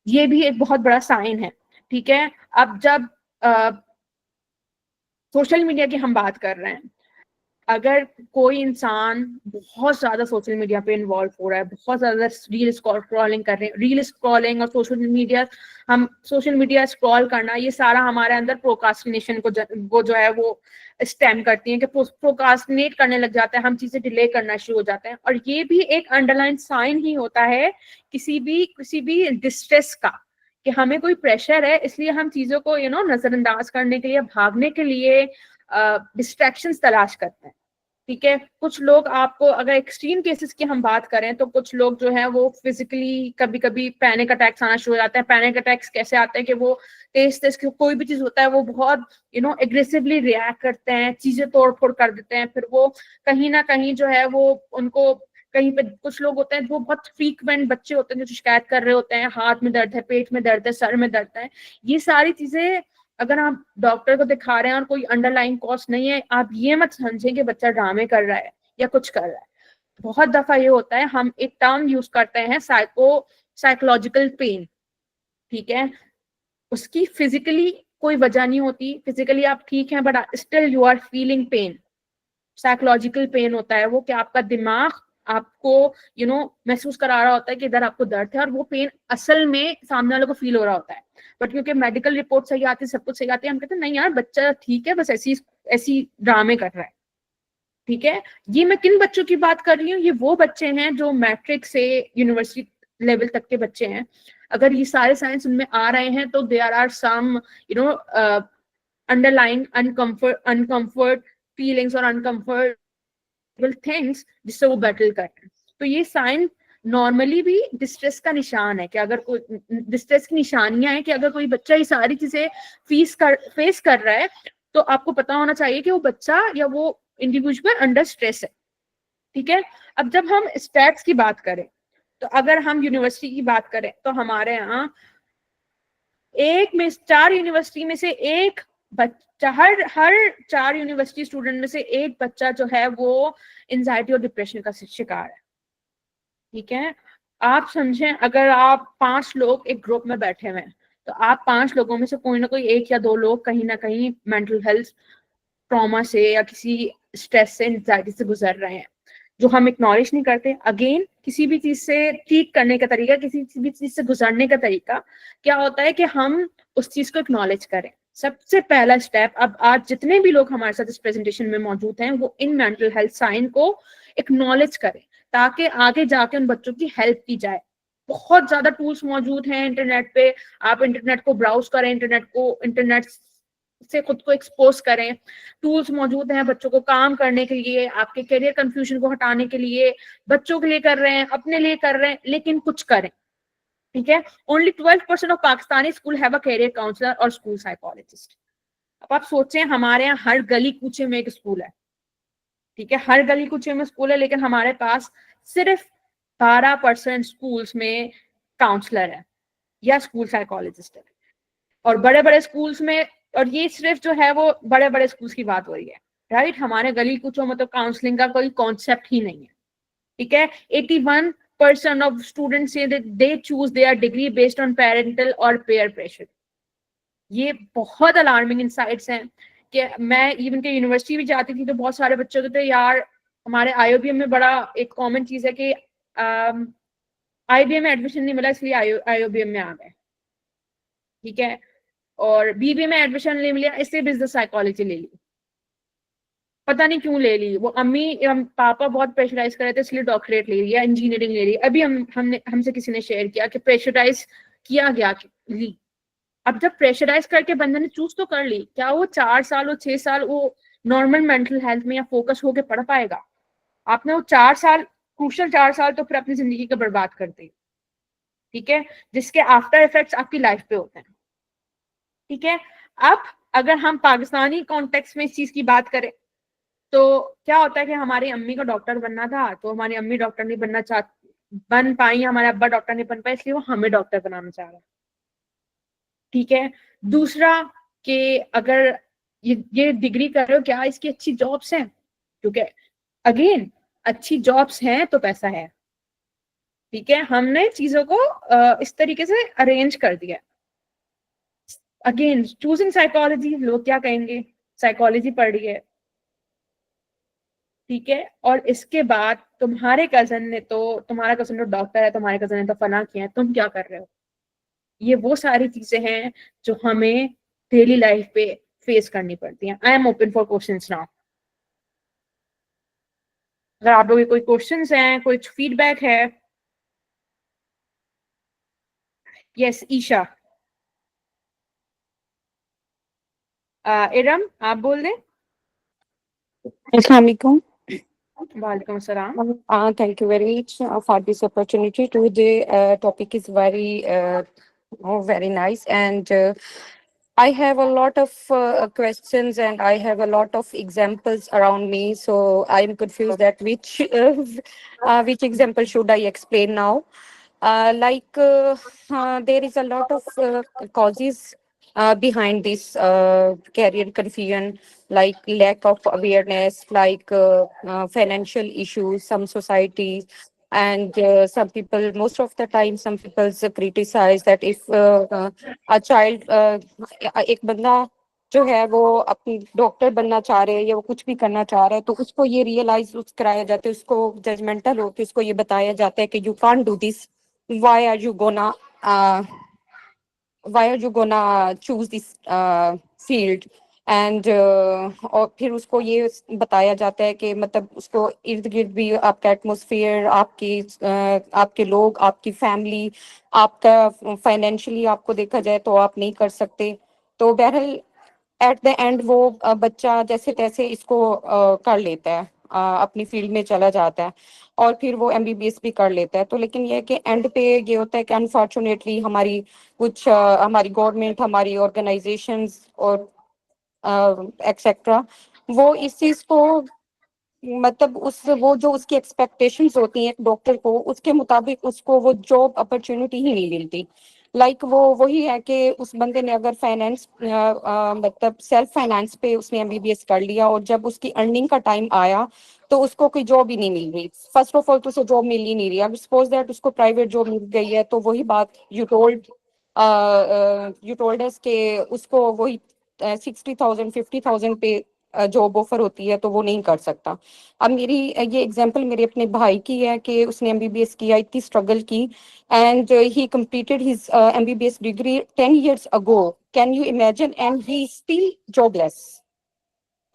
ये भी एक बहुत बड़ा साइन है। ठीक है, अब जब सोशल मीडिया की हम बात कर रहे हैं, अगर कोई इंसान बहुत ज्यादा सोशल मीडिया पे इन्वॉल्व हो रहा है, बहुत ज्यादा रील स्क्रॉलिंग कर रहे हैं, रील स्क्रॉलिंग और सोशल मीडिया स्क्रॉल करना, ये सारा हमारे अंदर प्रोकास्टिनेशन को जो है वो स्टेम करती है कि प्रोकास्टिनेट करने लग जाता है, हम चीजें डिले करना शुरू हो जाते हैं। और ये भी एक अंडरलाइन साइन ही होता है किसी भी डिस्ट्रेस का, कि हमें कोई प्रेशर है, इसलिए हम चीजों को नजरअंदाज करने के लिए, भागने के लिए डिस्ट्रैक्शंस तलाश करते हैं। ठीक है, कुछ लोग, आपको अगर एक्सट्रीम केसेस की हम बात करें तो कुछ लोग जो है वो फिजिकली कभी कभी पैनिक अटैक्स आना शुरू हो जाते हैं। पैनिक अटैक्स कैसे आते हैं कि वो तेज कोई भी चीज होता है वो बहुत एग्रेसिवली रिएक्ट करते हैं, चीजें तोड़ फोड़ कर देते हैं, फिर वो कहीं ना कहीं जो है वो उनको कहीं पे, कुछ लोग होते हैं जो बहुत फ्रीक्वेंट बच्चे होते हैं जो शिकायत कर रहे होते हैं, हाथ में दर्द है, पेट में दर्द है, सर में दर्द है। ये सारी चीजें अगर आप डॉक्टर को दिखा रहे हैं और कोई अंडरलाइन कॉज नहीं है, आप ये मत समझें कि बच्चा ड्रामे कर रहा है या कुछ कर रहा है। बहुत दफा ये होता है, हम एक टर्म यूज करते हैं साइकोलॉजिकल पेन। ठीक है, उसकी फिजिकली कोई वजह नहीं होती, फिजिकली आप ठीक हैं but still you are feeling pain. Psychological pain होता है वो कि आपका दिमाग आपको महसूस करा रहा होता है कि इधर आपको दर्द है, और वो पेन असल में सामने वाले को फील हो रहा होता है, बट क्योंकि मेडिकल रिपोर्ट सही आती है, सब कुछ सही आती है, हम कहते हैं नहीं यार बच्चा ठीक है, बस ऐसी ड्रामे कर रहा है। ठीक है, ये मैं किन बच्चों की बात कर रही हूँ, ये वो बच्चे हैं जो मैट्रिक से यूनिवर्सिटी लेवल तक के बच्चे हैं। अगर ये सारे साइंस उनमें आ रहे हैं तो there are some underline uncomfort feelings और अनकंफर्टेबल थिंग्स जिससे वो बैटल कर रहे हैं। तो ये साइन नॉर्मली भी डिस्ट्रेस का निशान है, कि अगर कोई डिस्ट्रेस की निशानियां हैं कि अगर कोई बच्चा ये सारी चीजें फेस कर रहा है, तो आपको पता होना चाहिए कि वो बच्चा या वो इंडिविजुअल अंडर स्ट्रेस है। ठीक है, अब जब हम स्टैट्स की बात करें, तो अगर हम यूनिवर्सिटी की बात करें तो हमारे यहाँ 4 यूनिवर्सिटी में से एक बच्चा, हर 4 यूनिवर्सिटी स्टूडेंट में से एक बच्चा जो है वो एंजाइटी और डिप्रेशन का शिकार है। ठीक है, आप समझें, अगर आप 5 लोग एक ग्रुप में बैठे हुए हैं, तो आप 5 लोगों में से कोई ना कोई 1 या 2 लोग कहीं ना कहीं मेंटल हेल्थ ट्रॉमा से या किसी स्ट्रेस से, एंजाइटी से गुजर रहे हैं, जो हम एक्नॉलेज नहीं करते। अगेन, किसी भी चीज से ठीक करने का तरीका, किसी भी चीज से गुजरने का तरीका क्या होता है कि हम उस चीज को एक्नॉलेज करें। सबसे पहला स्टेप, अब आज जितने भी लोग हमारे साथ इस प्रेजेंटेशन में मौजूद हैं, वो इन मेंटल हेल्थ साइन को एक्नॉलेज करें, ताकि आगे जाके उन बच्चों की हेल्प की जाए। बहुत ज्यादा टूल्स मौजूद हैं इंटरनेट पे, आप इंटरनेट को ब्राउज करें, इंटरनेट से खुद को एक्सपोज करें। टूल्स मौजूद हैं बच्चों को काम करने के लिए, आपके करियर कंफ्यूजन को हटाने के लिए, बच्चों के लिए कर रहे हैं, अपने लिए कर रहे हैं, लेकिन कुछ करें। ठीक है, only 12% of Pakistani school have a career counsellor और स्कूल साइकोलॉजिस्ट। अब आप सोचें, हमारे यहाँ हर गली कूचे में एक स्कूल है। ठीक है, हर गली कूचे में स्कूल है, लेकिन हमारे पास सिर्फ 12% स्कूल्स में काउंसलर है या स्कूल साइकोलॉजिस्ट है। और बड़े बड़े स्कूल्स में, और ये सिर्फ जो है वो बड़े बड़े स्कूल्स की बात हो रही है, राइट। हमारे गली कूचों में तो काउंसलिंग का कोई कॉन्सेप्ट ही नहीं है। ठीक है, 81% ऑफ स्टूडेंट्स से they choose there degree based on parental और पेयर प्रेशर। ये बहुत अलार्मिंग इनसाइट्स हैं कि मैं इवन के यूनिवर्सिटी भी जाती थी तो बहुत सारे बच्चों के थे, यार हमारे आईओबीएम में बड़ा एक कॉमन चीज है कि आईबीएम में एडमिशन नहीं मिला इसलिए आईओबीएम में आ गए। ठीक है, और बीबीए में एडमिशन नहीं मिला इसलिए बिजनेस साइकोलॉजी ले ली, पता नहीं क्यों ले ली। वो पापा बहुत प्रेशराइज कर रहे थे इसलिए डॉक्टरेट ले लिया, इंजीनियरिंग ले ली। अभी हमसे किसी ने शेयर किया कि प्रेशराइज किया गया ली। अब जब प्रेशराइज करके बंदे ने चूज तो कर ली, क्या वो 4 साल और 6 साल वो नॉर्मल मेंटल हेल्थ में या फोकस होके पढ़ पाएगा? आपने वो 4 साल, क्रूशल 4 साल तो फिर अपनी जिंदगी का बर्बाद कर दी, ठीक है, जिसके आफ्टर इफेक्ट्स आपकी लाइफ पे होते हैं, ठीक है। अब अगर हम पाकिस्तानी कॉन्टेक्स्ट में इस चीज की बात करें तो क्या होता है कि हमारी अम्मी को डॉक्टर बनना था, तो हमारी अम्मी डॉक्टर नहीं बन पाई, हमारे अब्बा डॉक्टर नहीं बन पाए, इसलिए वो हमें डॉक्टर बनाना चाह रहा है, ठीक है। दूसरा कि अगर ये डिग्री कर रहे हो, क्या इसकी अच्छी जॉब्स हैं? क्योंकि अगेन अच्छी जॉब्स हैं तो पैसा है, ठीक है। हमने चीजों को इस तरीके से अरेंज कर दिया। अगेन चूजिंग साइकोलॉजी, लोग क्या कहेंगे, साइकोलॉजी पढ़ रही है, ठीक है, और इसके बाद तुम्हारा कजन तो डॉक्टर है, तुम्हारे कजन ने तो फना किया है, तुम क्या कर रहे हो? ये वो सारी चीजें हैं जो हमें डेली लाइफ पे फेस करनी पड़ती हैं। I am open for questions now. अगर आप लोगों के कोई क्वेश्चंस हैं, कोई फीडबैक है। यस ईशा। इरम आप बोल दें। Assalamualaikum. वालेकुम सलाम। Thank you very much for this opportunity. Today topic is very nice, and I have a lot of questions and I have a lot of examples around me. So I'm confused that which example should I explain now? There is a lot of causes behind this career confusion, like lack of awareness, like financial issues, some societies, and some people, most of the time, some people criticize that if a child, एक बंदा जो है वो अपनी doctor बनना चाह रहे हैं या वो कुछ भी करना चाह रहा है, तो उसको ये रियलाइज कराया जाता है, उसको जजमेंटल होकर उसको ये बताया जाता है कि you can't do this, why are you gonna uh, why are you gonna choose this field, and और फिर उसको ये बताया जाता है कि मतलब उसको इर्द गिर्द भी आपका एटमोसफियर, आपके लोग, आपकी फैमिली, आपका फाइनेंशियली आपको देखा जाए तो आप नहीं कर सकते। तो बहरहाल एट द एंड वो बच्चा जैसे तैसे इसको कर लेता है, अपनी फील्ड में चला जाता है और फिर वो एमबीबीएस भी कर लेता है। तो लेकिन ये है कि एंड पे ये होता है कि अनफॉर्चुनेटली हमारी गवर्नमेंट, हमारी ऑर्गेनाइजेशंस और एक्सेट्रा वो इस चीज को मतलब वो जो उसकी एक्सपेक्टेशंस होती हैं एक डॉक्टर को, उसके मुताबिक उसको वो जॉब अपॉर्चुनिटी ही नहीं मिलती। वो वही है कि उस बंदे ने अगर फाइनेंस मतलब सेल्फ फाइनेंस पे उसने एमबीबीएस कर लिया और जब उसकी अर्निंग का टाइम आया तो उसको कोई जॉब ही नहीं मिल रही। फर्स्ट ऑफ ऑल तो उसे जॉब मिल ही नहीं रही। अब सपोज दैट उसको प्राइवेट जॉब मिल गई है, तो वही बात यू टोल्ड अस के उसको वही 60,000 50,000 पे जॉब ऑफर होती है तो वो नहीं कर सकता। अब ये एग्जांपल मेरे अपने भाई की है कि उसने एमबीबीएस किया, इतनी स्ट्रगल की, and he completed his MBBS degree 10 years ago, can you imagine, and he still jobless.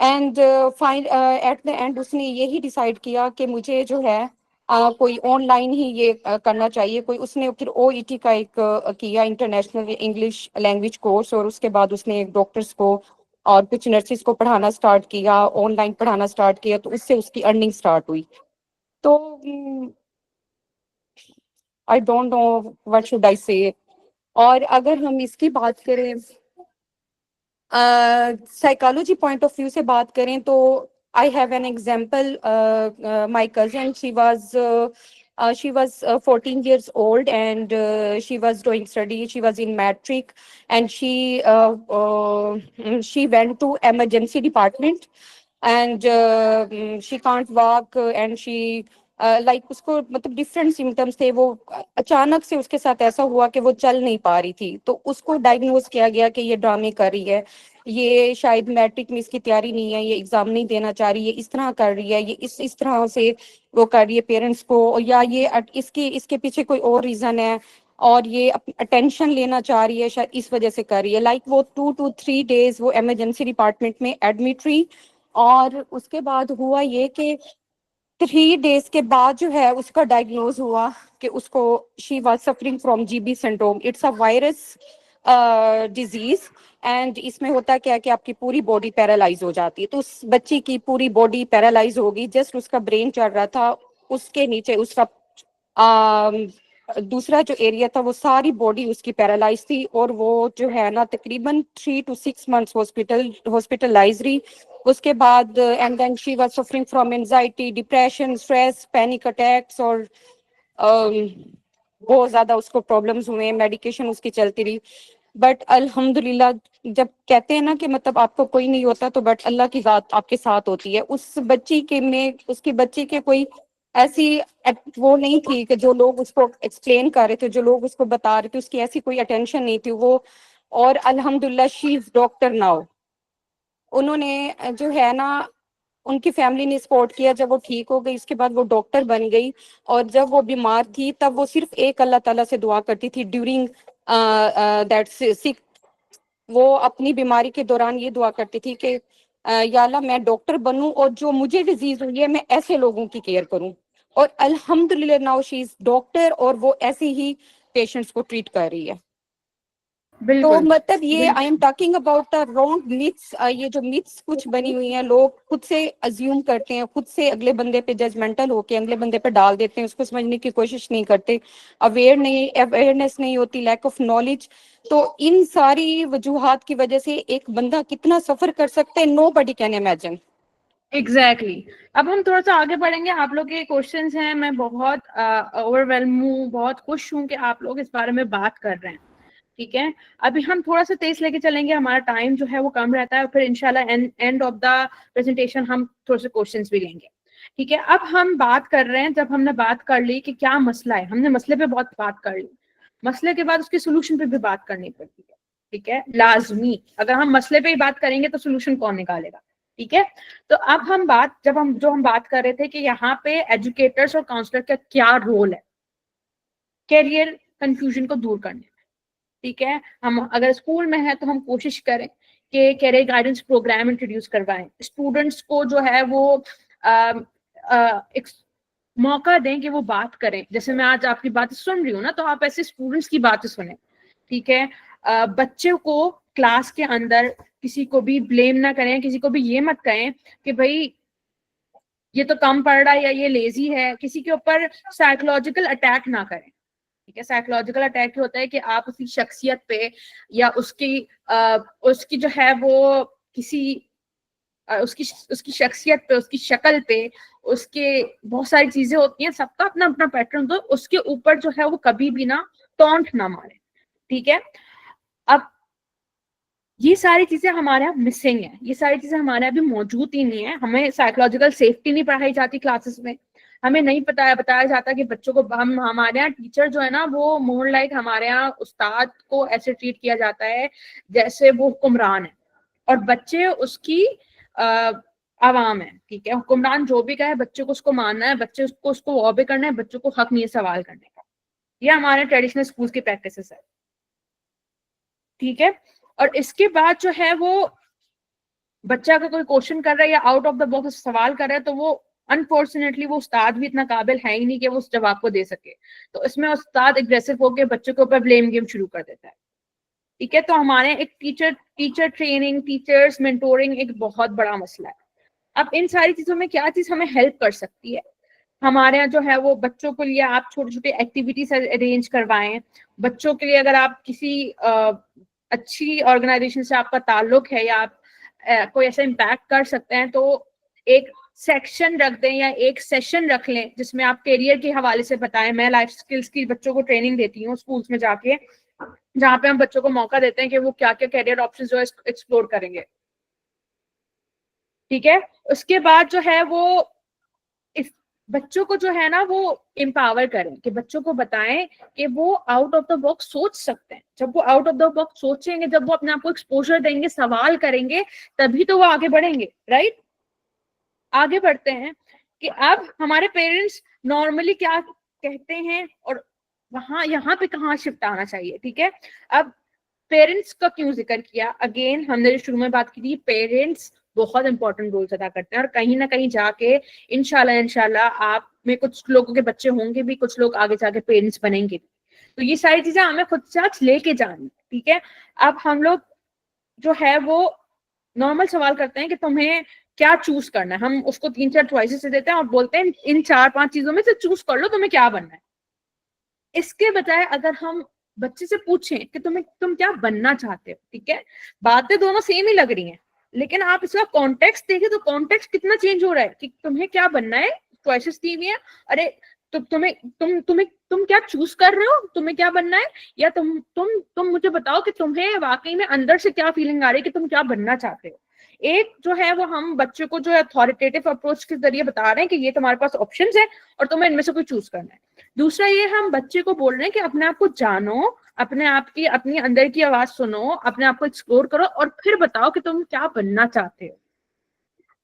And fine at the end उसने यही डिसाइड किया कि मुझे जो है कोई ऑनलाइन ही ये करना चाहिए। कोई उसने फिर ओईटी का एक किया, इंटरनेशनल इंग्लिश लैंग्वेज कोर्स, और उसके बाद उसने डॉक्टर्स को और कुछ नर्सिस को पढ़ाना स्टार्ट किया, ऑनलाइन पढ़ाना स्टार्ट किया, तो उससे उसकी अर्निंग स्टार्ट हुई। तो I don't know what should I से। और अगर हम इसकी बात करें साइकोलॉजी पॉइंट ऑफ व्यू से बात करें तो I have an example, my cousin, she was 14 years old, and she was doing study, she was in matric, and she went to emergency department, and she can't walk, and she like उसको मतलब different symptoms थे। वो अचानक से उसके साथ ऐसा हुआ कि वो चल नहीं पा रही थी, तो उसको डायग्नोज किया गया कि ये ड्रामे कर रही है, ये शायद मैट्रिक में इसकी तैयारी नहीं है, ये एग्जाम नहीं देना चाह रही है, इस तरह कर रही है, ये इस तरह से वो कर रही है पेरेंट्स को, या ये इसके पीछे कोई और रीजन है, और ये अटेंशन लेना चाह रही है, शायद इस वजह से कर रही है। वो 2 to 3 days वो इमरजेंसी डिपार्टमेंट में एडमिट रही, और उसके बाद हुआ ये कि 3 days के बाद जो है उसका डायग्नोज हुआ कि उसको she was suffering from GB syndrome. It's a virus disease, and इसमें होता क्या है कि आपकी पूरी बॉडी पैरालाइज हो जाती है। तो उस बच्ची की पूरी बॉडी पैरालाइज होगी, जस्ट उसका ब्रेन चल रहा था, उसके नीचे उसका दूसरा जो एरिया था वो सारी बॉडी उसकी पैरालाइज थी, और वो जो है ना तकरीबन 3 to 6 months हॉस्पिटलाइज रही। उसके बाद and then she was suffering from anxiety, depression, stress, panic attacks, और बहुत ज्यादा उसको प्रॉब्लम्स हुए, मेडिकेशन उसकी चलती रही। बट अल्हम्दुलिल्लाह, जब कहते हैं ना कि मतलब आपको कोई नहीं होता, तो बट अल्लाह की जात आपके साथ होती है। उस बच्ची के में उसकी बच्ची के कोई ऐसी वो नहीं थी कि जो लोग उसको एक्सप्लेन कर रहे थे, जो लोग उसको बता रहे थे, उसकी ऐसी कोई अटेंशन नहीं थी वो। और अल्हम्दुलिल्लाह शी इज डॉक्टर नाउ। उन्होंने जो है ना, उनकी फैमिली ने सपोर्ट किया। जब वो ठीक हो गई उसके बाद वो डॉक्टर बन गई, और जब वो बीमार थी तब वो सिर्फ एक अल्लाह ताला से दुआ करती थी ड्यूरिंग दैट सिक। वो अपनी बीमारी के दौरान ये दुआ करती थी कि या अल्लाह मैं डॉक्टर बनूं और जो मुझे डिजीज हुई है मैं ऐसे लोगों की केयर करूं। और अल्हम्दुलिल्लाह नाउ शी इज डॉक्टर, और वो ऐसे ही पेशेंट्स को ट्रीट कर रही है। तो बिल्कुल मतलब ये I am talking about the wrong myths. ये जो मिथ्स कुछ बनी हुई हैं, लोग खुद से अज्यूम करते हैं, खुद से अगले बंदे पे जजमेंटल होके अगले बंदे पे डाल देते हैं, उसको समझने की कोशिश नहीं करते, अवेयरनेस नहीं होती, लैक ऑफ नॉलेज। तो इन सारी वजूहात की वजह से एक बंदा कितना सफर कर सकता है, nobody can imagine. Exactly अब हम थोड़ा सा आगे बढ़ेंगे। आप लोग के क्वेश्चंस हैं, मैं बहुत ओवरवेलम हूँ, बहुत खुश हूँ कि आप लोग इस बारे में बात कर रहे हैं। ठीक है, अभी हम थोड़ा सा तेज लेके चलेंगे, हमारा टाइम जो है वो कम रहता है, फिर इंशाल्लाह एंड ऑफ द प्रेजेंटेशन हम थोड़े से क्वेश्चंस भी लेंगे। ठीक है, अब हम बात कर रहे हैं, जब हमने बात कर ली कि क्या मसला है, हमने मसले पे बहुत बात कर ली, मसले के बाद उसके सोल्यूशन पे भी बात करनी पड़ती है। ठीक है, लाजमी, अगर हम मसले पे ही बात करेंगे तो सोल्यूशन कौन निकालेगा। ठीक है, तो अब हम बात कर रहे थे कि यहाँ पे एजुकेटर्स और काउंसलर का क्या रोल है कैरियर कंफ्यूजन को दूर करने में। ठीक है, हम अगर स्कूल में है तो हम कोशिश करें कि कैरियर गाइडेंस प्रोग्राम इंट्रोड्यूस करवाएं, स्टूडेंट्स को जो है वो एक मौका दें कि वो बात करें। जैसे मैं आज आपकी बातें सुन रही हूँ ना, तो आप ऐसे स्टूडेंट्स की बातें सुने। ठीक है, बच्चे को क्लास के अंदर किसी को भी ब्लेम ना करें, किसी को भी ये मत कहें कि भाई ये तो कम पढ़ रहा है या ये लेजी है, किसी के ऊपर साइकोलॉजिकल अटैक ना करें। ठीक है, साइकोलॉजिकल अटैक होता है कि आप उसकी शख्सियत पे या उसकी जो है वो किसी उसकी शख्सियत पे, उसकी शक्ल पे, उसके बहुत सारी चीजें होती हैं, सबका अपना अपना पैटर्न, तो उसके ऊपर जो है वो कभी भी ना टॉन्ट ना मारे। ठीक है, अब ये सारी चीजें हमारे यहाँ मिसिंग है, ये सारी चीजें हमारे यहाँ भी मौजूद ही नहीं है। हमें साइकोलॉजिकल सेफ्टी नहीं पढ़ाई जाती क्लासेस में, हमें नहीं बताया जाता कि बच्चों को हमारे यहाँ टीचर जो है ना वो मोर लाइक हमारे यहाँ उस्ताद को ऐसे ट्रीट किया जाता है जैसे वो हुक्मरान है और बच्चे उसकी आवाम है। ठीक है, हुक्मरान जो भी कहे बच्चे को उसको मानना है, बच्चे को उसको ऑबे करना है, बच्चों को हक नहीं है सवाल करने का। ये हमारे ट्रेडिशनल स्कूल की प्रैक्टिसेस है। ठीक है, और इसके बाद जो है वो बच्चा अगर कोई क्वेश्चन कर रहा है या आउट ऑफ द बॉक्स सवाल कर रहा है, तो वो अनफॉर्चुनेटली वो उस्ताद भी इतना काबिल है ही नहीं कि वो उस जवाब को दे सके। तो इसमें उस्ताद एग्रेसिव होकर बच्चों के ऊपर ब्लेम गेम शुरू कर देता है। ठीक है, तो हमारे एक टीचर ट्रेनिंग, टीचर्स मेंटोरिंग एक बहुत बड़ा मसला है। अब इन सारी चीजों में क्या चीज हमें हेल्प कर सकती है? हमारे यहाँ जो है वो बच्चों के लिए आप छोटे छोटे एक्टिविटीज अरेंज करवाएं। बच्चों के लिए अगर आप किसी अच्छी ऑर्गेनाइजेशन से आपका ताल्लुक है या आप कोई ऐसा इम्पैक्ट कर सकते हैं, तो एक सेक्शन रख दें या एक सेशन रख लें जिसमें आप करियर के हवाले से बताएं। मैं लाइफ स्किल्स की बच्चों को ट्रेनिंग देती हूँ स्कूल्स में जाके, जहाँ पे हम बच्चों को मौका देते हैं कि वो क्या क्या करियर ऑप्शंस जो है एक्सप्लोर करेंगे। ठीक है, उसके बाद जो है वो इस बच्चों को जो है ना वो एम्पावर करें, कि बच्चों को बताएं कि वो आउट ऑफ द बॉक्स सोच सकते हैं। जब वो आउट ऑफ द बॉक्स सोचेंगे, जब वो अपने आप को एक्सपोजर देंगे, सवाल करेंगे, तभी तो वो आगे बढ़ेंगे। राइट, आगे बढ़ते हैं कि अब हमारे पेरेंट्स नॉर्मली क्या कहते हैं और वहां यहाँ पे कहाँ शिफ्ट आना चाहिए। ठीक है, अब पेरेंट्स का क्यों जिक्र किया? अगेन हमने जो शुरू में बात की थी, पेरेंट्स बहुत इंपॉर्टेंट रोल अदा करते हैं और कहीं ना कहीं जाके इंशाल्लाह आप में कुछ लोगों के बच्चे होंगे भी, कुछ लोग आगे जाके पेरेंट्स बनेंगे। तो ये सारी चीजें हमें खुद से आज लेके जानी। ठीक है, अब हम लोग जो है वो नॉर्मल सवाल करते हैं कि तुम्हें क्या चूज करना है, हम उसको 3-4 चॉइसेस देते हैं और बोलते हैं इन 4-5 चीजों में से चूज कर लो तुम्हें क्या बनना है। इसके बजाय अगर हम बच्चे से पूछें कि तुम क्या बनना चाहते हो, ठीक है, बातें दोनों सेम ही लग रही हैं, लेकिन आप इसका कॉन्टेक्स्ट देखें तो कॉन्टेक्स्ट कितना चेंज हो रहा है कि तुम्हें क्या बनना है, चॉइसेस दी हुई है, अरे तुम क्या चूज कर रहे हो, तुम्हें क्या बनना है, या तुम मुझे बताओ कि तुम्हें वाकई में अंदर से क्या फीलिंग आ रही है कि तुम क्या बनना चाहते हो। एक जो है वो हम बच्चों को जो है अथॉरिटेटिव अप्रोच के जरिए बता रहे हैं कि ये तुम्हारे पास ऑप्शंस है और तुम्हें इनमें से कोई चूज करना है। दूसरा ये हम बच्चे को बोल रहे हैं कि अपने आप को जानो, अपने आप की अपनी अंदर की आवाज सुनो, अपने आप को एक्सप्लोर करो और फिर बताओ कि तुम क्या बनना चाहते हो।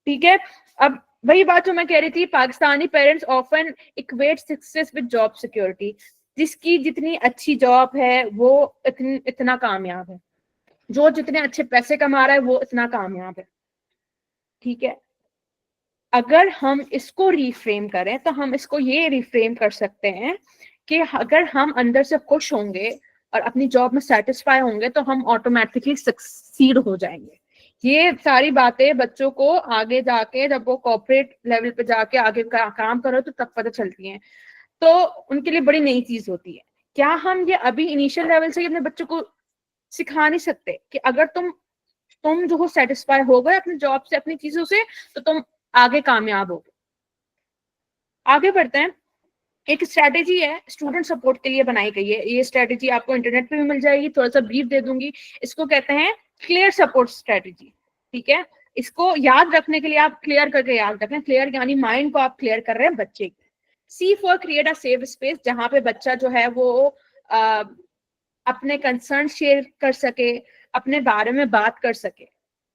ठीक है, अब वही बात जो मैं कह रही थी, Pakistani parents often equate success with job security. जिसकी जितनी अच्छी जॉब है वो इतना कामयाब है, जो जितने अच्छे पैसे कमा रहा है वो इतना कामयाब है। ठीक है, अगर हम इसको रिफ्रेम करें तो हम इसको ये रिफ्रेम कर सकते हैं कि अगर हम अंदर से खुश होंगे और अपनी जॉब में सेटिस्फाई होंगे तो हम ऑटोमेटिकली सक्सीड हो जाएंगे। ये सारी बातें बच्चों को आगे जाके जब वो कॉर्पोरेट लेवल पे जाके आगे काम करो तो तब पता चलती है, तो उनके लिए बड़ी नई चीज होती है। क्या हम ये अभी इनिशियल लेवल से अपने बच्चों को सिखा नहीं सकते कि अगर तुम जो हो सेटिस्फाई हो गए अपनी जॉब से, अपनी चीजों से, तो तुम आगे कामयाब हो। आगे बढ़ते हैं। एक स्ट्रेटेजी है स्टूडेंट सपोर्ट के लिए बनाई गई है, ये स्ट्रेटेजी आपको इंटरनेट पे भी मिल जाएगी, थोड़ा सा ब्रीफ दे दूंगी। इसको कहते हैं क्लियर सपोर्ट स्ट्रेटेजी। ठीक है, इसको याद रखने के लिए आप क्लियर करके याद रखें, क्लियर यानी माइंड को आप क्लियर कर रहे हैं बच्चे की। See for create a safe space, जहां पे बच्चा जो है वो अपने कंसर्न शेयर कर सके, अपने बारे में बात कर सके,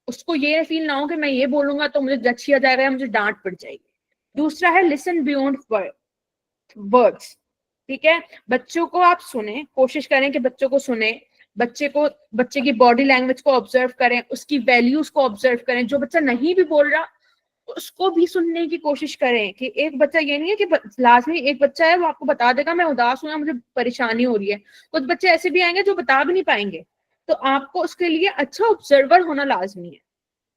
उसको ये फील ना हो कि मैं ये बोलूंगा तो मुझे जज किया जाएगा या मुझे डांट पड़ जाएगी। दूसरा है लिसन बियॉन्ड वर्ड्स। ठीक है, बच्चों को आप सुने, कोशिश करें कि बच्चों को सुने, बच्चे की बॉडी लैंग्वेज को ऑब्जर्व करें, उसकी वैल्यूज को ऑब्जर्व करें। जो बच्चा नहीं भी बोल रहा उसको भी सुनने की कोशिश करें कि एक बच्चा ये नहीं है कि लाजमी एक बच्चा है वो आपको बता देगा मैं उदास हूं या मुझे परेशानी हो रही है। कुछ बच्चे ऐसे भी आएंगे जो बता भी नहीं पाएंगे, तो आपको उसके लिए अच्छा ऑब्जर्वर होना लाजमी है।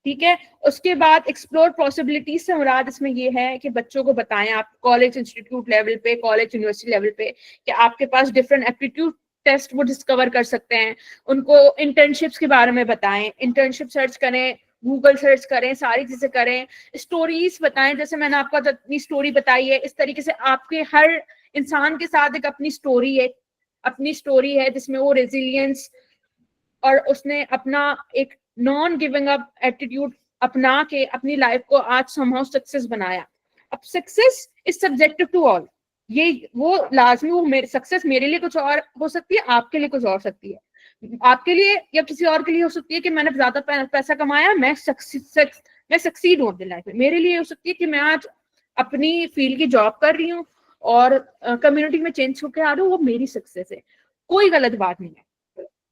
ठीक है, उसके बाद एक्सप्लोर पॉसिबिलिटीज से मुराद इसमें ये है कि बच्चों को बताएं आप कॉलेज इंस्टीट्यूट लेवल पे, कॉलेज यूनिवर्सिटी लेवल पे, कि आपके पास डिफरेंट एप्टीट्यूड टेस्ट वो डिस्कवर कर सकते हैं। उनको इंटर्नशिप्स के बारे में बताएं, इंटर्नशिप सर्च करें, गूगल सर्च करें, सारी चीजें करें। स्टोरीज बताएं, जैसे मैंने आपको अपनी स्टोरी बताई है, इस तरीके से आपके हर इंसान के साथ एक अपनी स्टोरी है जिसमें वो रेजिलियंस और उसने अपना एक नॉन गिविंग अप एटीट्यूड अपना के अपनी लाइफ को आज समहाउ सक्सेस बनाया। अब success is subjective to all, ये वो लाजमी वो मेरे सक्सेस मेरे लिए कुछ और हो सकती है, आपके लिए कुछ और सकती है। आपके लिए या किसी और के लिए हो सकती है कि मैंने ज्यादा पैसा कमाया, मैं सक्सीड हूँ अपनी लाइफ में। मेरे लिए हो सकती है कि मैं आज अपनी फील्ड की जॉब कर रही हूँ और कम्युनिटी में चेंज होकर आ रही हूँ, वो मेरी सक्सेस है। कोई गलत बात नहीं है,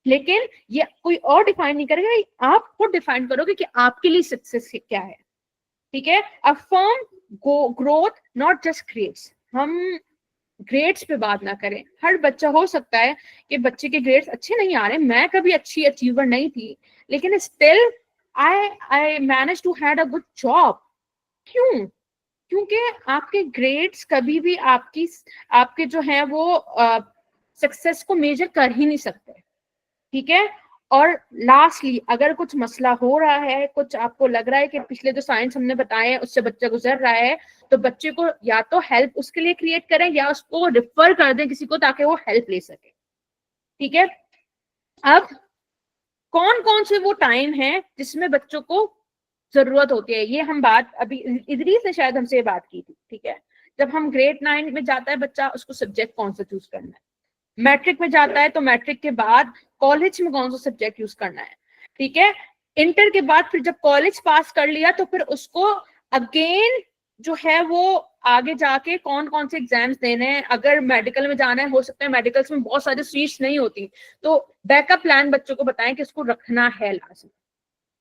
लेकिन ये कोई और डिफाइन नहीं करेगा, आप खुद डिफाइन करोगे कि आपके लिए सक्सेस क्या है। ठीक है, affirm growth not just grades. हम ग्रेड्स पे बात ना करें। हर बच्चा, हो सकता है कि बच्चे के ग्रेड्स अच्छे नहीं आ रहे, मैं कभी अच्छी अचीवर नहीं थी, लेकिन still I manage to had a good job. क्यों? क्योंकि आपके ग्रेड्स कभी भी आपके जो है वो सक्सेस को मेजर कर ही नहीं सकते। ठीक है, और लास्टली अगर कुछ मसला हो रहा है, कुछ आपको लग रहा है कि पिछले जो साइंस हमने बताए हैं उससे बच्चा गुजर रहा है, तो बच्चे को या तो हेल्प उसके लिए क्रिएट करें या उसको रिफर कर दें किसी को ताकि वो हेल्प ले सके। ठीक है, अब कौन कौन से वो टाइम है जिसमें बच्चों को जरूरत होती है, ये हम बात अभी इदरीस ने शायद हमसे बात की थी। ठीक है, जब हम ग्रेड 9 में जाता है बच्चा, उसको सब्जेक्ट कौन सा चूज करना है। मैट्रिक में जाता है तो मैट्रिक के बाद कॉलेज में कौन सा सब्जेक्ट यूज करना है। ठीक है, इंटर के बाद फिर जब कॉलेज पास कर लिया तो फिर उसको अगेन जो है वो आगे जाके कौन कौन से एग्जाम्स देने हैं। अगर मेडिकल में जाना है, हो सकता है मेडिकल्स में बहुत सारी सीट्स नहीं होती, तो बैकअप प्लान बच्चों को बताएं कि उसको रखना है लाजमी।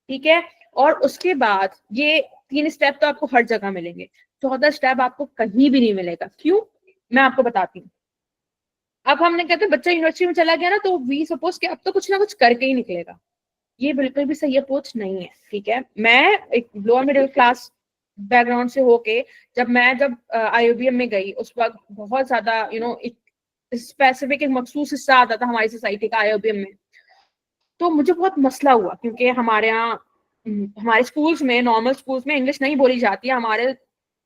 ठीक है, और उसके बाद ये 3 स्टेप तो आपको हर जगह मिलेंगे, 14 स्टेप आपको कहीं भी नहीं मिलेगा। क्यों? मैं आपको बताती हूँ। अब हमने कहते हैं बच्चा यूनिवर्सिटी में चला गया ना, तो वी सपोज कि अब तो कुछ ना कुछ करके ही निकलेगा। ये बिल्कुल भी सही अप्रोच नहीं है, ठीक है। मैं एक लोअर मिडिल क्लास बैकग्राउंड से होके जब IOBM में गई, उस वक्त बहुत ज्यादा एक स्पेसिफिक एक मखसूस हिस्सा आता था हमारी सोसाइटी का IOBM में। तो मुझे बहुत मसला हुआ, क्योंकि हमारे यहाँ हमारे स्कूल्स में, नॉर्मल स्कूल्स में इंग्लिश नहीं बोली जाती है, हमारे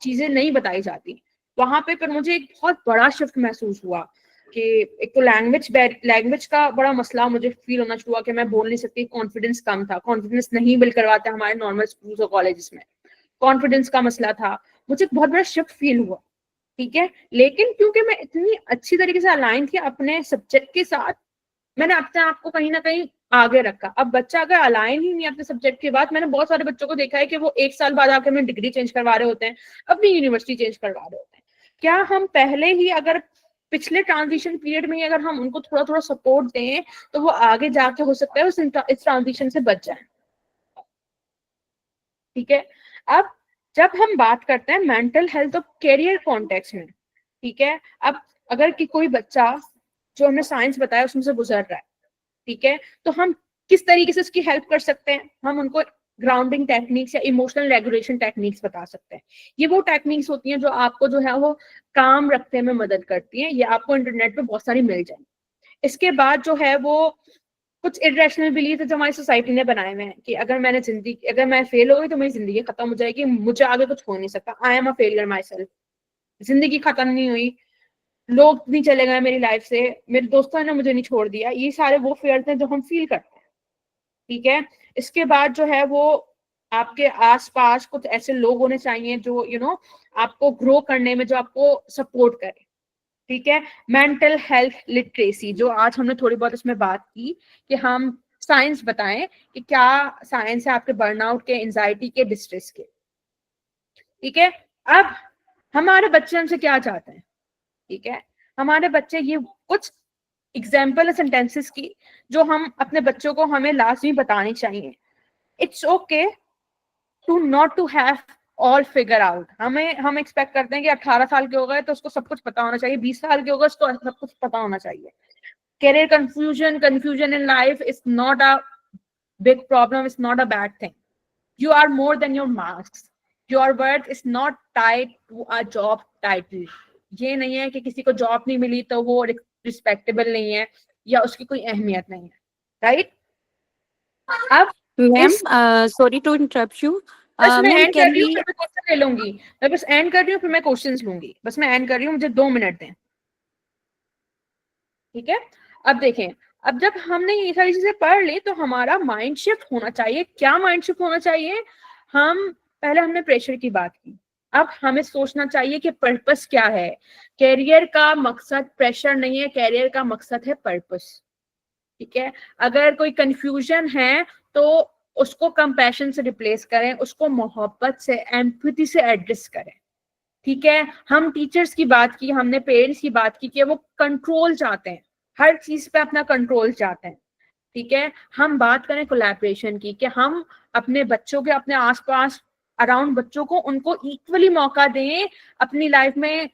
चीजें नहीं बताई जाती वहां पे। पर मुझे एक बहुत बड़ा शिफ्ट महसूस हुआ कि एक तो लैंग्वेज का बड़ा मसला मुझे फील होना शुरू हुआ कि मैं बोल नहीं सकती, कॉन्फिडेंस कम था, कॉन्फिडेंस नहीं बिल्ड करवाते हमारे नॉर्मल स्कूल्स और कॉलेजेस में, कॉन्फिडेंस का मसला था। मुझे एक बहुत बड़ा शिफ्ट फील हुआ, ठीक है। लेकिन क्योंकि मैं इतनी अच्छी तरीके से अलाइन थी अपने सब्जेक्ट के साथ, मैंने अपने आप को कहीं ना कहीं आगे रखा। अब बच्चा अगर अलाइन ही नहीं अपने सब्जेक्ट के बाद, मैंने बहुत सारे बच्चों को देखा है कि वो 1 साल बाद आकर अपनी डिग्री चेंज करवा रहे होते हैं, अपनी यूनिवर्सिटी चेंज करवा रहे होते हैं। क्या हम पहले ही, अगर पिछले ट्रांजिशन पीरियड में ही अगर हम उनको थोड़ा थोड़ा सपोर्ट दें, तो वो आगे जाके हो सकता है इस ट्रांजिशन से बच जाए, ठीक है। अब जब हम बात करते हैं मेंटल हेल्थ और कैरियर कॉन्टेक्स्ट में, ठीक है, अब अगर कि कोई बच्चा जो हमने साइंस बताया उसमें से गुजर रहा है, ठीक है, तो हम किस तरीके से उसकी हेल्प कर सकते हैं? हम उनको ग्राउंडिंग टेक्निक्स या इमोशनल रेगुलेशन टेक्निक्स बता सकते हैं। ये वो टेक्निक्स होती हैं जो आपको जो है वो काम रखने में मदद करती हैं। ये आपको इंटरनेट पे बहुत सारी मिल जाएंगी। इसके बाद जो है वो कुछ इरेशनल बिलीफ जो हमारी सोसाइटी ने बनाए हुए हैं कि अगर मैं फेल हो गई तो मेरी जिंदगी खत्म हो जाएगी, मुझे आगे कुछ हो नहीं सकता, I am a failure my self, जिंदगी खत्म नहीं हुई, लोग नहीं चले गए मेरी लाइफ से, मेरे दोस्तों ने मुझे नहीं छोड़ दिया। ये सारे वो फेयर्स हैं जो हम फील करते हैं, ठीक है। इसके बाद जो है वो आपके आसपास कुछ ऐसे लोग होने चाहिए जो आपको ग्रो करने में, जो आपको सपोर्ट करे, ठीक है। मेंटल हेल्थ लिटरेसी, जो आज हमने थोड़ी बहुत इसमें बात की कि हम साइंस बताएं कि क्या साइंस है आपके बर्नआउट के, एंजाइटी के, डिस्ट्रेस के, ठीक है। अब हमारे बच्चे हमसे क्या चाहते हैं, ठीक है। हमारे बच्चे, ये कुछ एग्जाम्पल सेंटेंसेस की जो हम अपने बच्चों को हमें लाजमी बतानी चाहिए। It's okay to not to have all figure out. हम एक्सपेक्ट करते हैं कि 18 साल के हो गए तो उसको सब कुछ पता होना चाहिए, 20 साल के हो गए उसको सब कुछ पता होना चाहिए। Career confusion in life is not a big problem, it's not a bad thing. You are more than your marks. Your worth is not tied to a job title. ये नहीं है कि किसी को जॉब नहीं मिली तो वो रिस्पेक्टेबल नहीं है या उसकी कोई अहमियत नहीं है, राइट। अब Ma'am, इस sorry to interrupt you. बस मैं Ma'am, एंड कर can रही हूँ, we? फिर मैं क्वेश्चन ले लूंगी। मैं बस एंड कर रही हूँ, फिर मैं क्वेश्चंस लूंगी। बस मैं एंड कर रही हूँ, मुझे 2 मिनट दें, ठीक है। अब देखें, अब जब हमने ये सारी चीजें पढ़ ली तो हमारा माइंड शिफ्ट होना चाहिए। क्या माइंड शिफ्ट होना चाहिए? हमने प्रेशर की बात की, अब हमें सोचना चाहिए कि पर्पस क्या है। कैरियर का मकसद प्रेशर नहीं है, कैरियर का मकसद है पर्पस, ठीक है। अगर कोई कंफ्यूजन है तो उसको कंपैशन से रिप्लेस करें, उसको मोहब्बत से, एम्पैथी से एड्रेस करें, ठीक है। हम टीचर्स की बात की, हमने पेरेंट्स की बात की कि वो कंट्रोल चाहते हैं, हर चीज पे अपना कंट्रोल चाहते हैं, ठीक है। हम बात करें कोलैबोरेशन की कि हम अपने बच्चों के, अपने आसपास अराउंड बच्चों को, उनको इक्वली मौका दें अपनी लाइफ में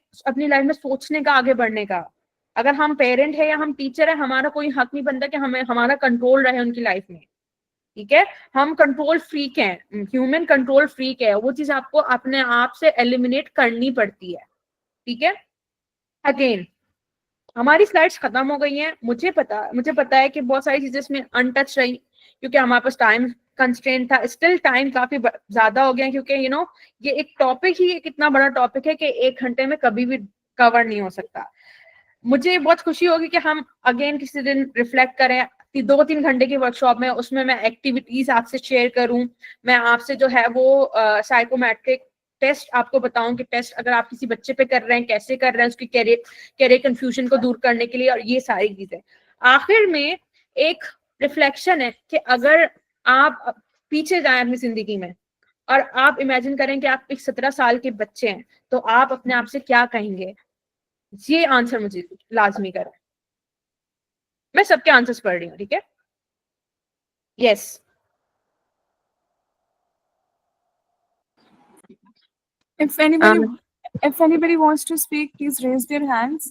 सोचने का, आगे बढ़ने का। अगर हम पेरेंट है या हम टीचर है, हमारा कोई हक नहीं बनता कि हमें हमारा कंट्रोल रहे उनकी लाइफ में, ठीक है। हम कंट्रोल फ्रीक हैं, ह्यूमन कंट्रोल फ्रीक है, वो चीज आपको अपने आप से एलिमिनेट करनी पड़ती है, ठीक है। अगेन हमारी स्लाइड्स खत्म हो गई हैं, मुझे पता है कि बहुत सारी चीजें इसमें अनटच रही क्योंकि हमारे पास टाइम कंस्ट्रेंट था। स्टिल टाइम काफी ज्यादा हो गया क्योंकि ये एक टॉपिक ही एक इतना बड़ा टॉपिक है कि 1 घंटे में कभी भी कवर नहीं हो सकता। मुझे बहुत खुशी होगी कि हम अगेन किसी दिन रिफ्लेक्ट करें 2-3 घंटे की वर्कशॉप में, उसमें मैं एक्टिविटीज आपसे शेयर करूं, मैं आपसे जो है वो साइकोमेट्रिक टेस्ट आपको बताऊं कि टेस्ट अगर आप किसी बच्चे पे कर रहे हैं कैसे कर रहे हैं, उसकी कैरियर कंफ्यूजन को दूर करने के लिए, और ये सारी चीजें। आखिर में एक रिफ्लेक्शन है कि अगर आप पीछे जाएं अपनी जिंदगी में और आप इमेजिन करें कि आप एक 17 साल के बच्चे हैं, तो आप अपने आप से क्या कहेंगे? ये आंसर मुझे लाजमी करें। मैं सबके आंसर्स पढ़ रही हूँ, ठीक है। Yes, If anybody wants to speak, please raise their hands.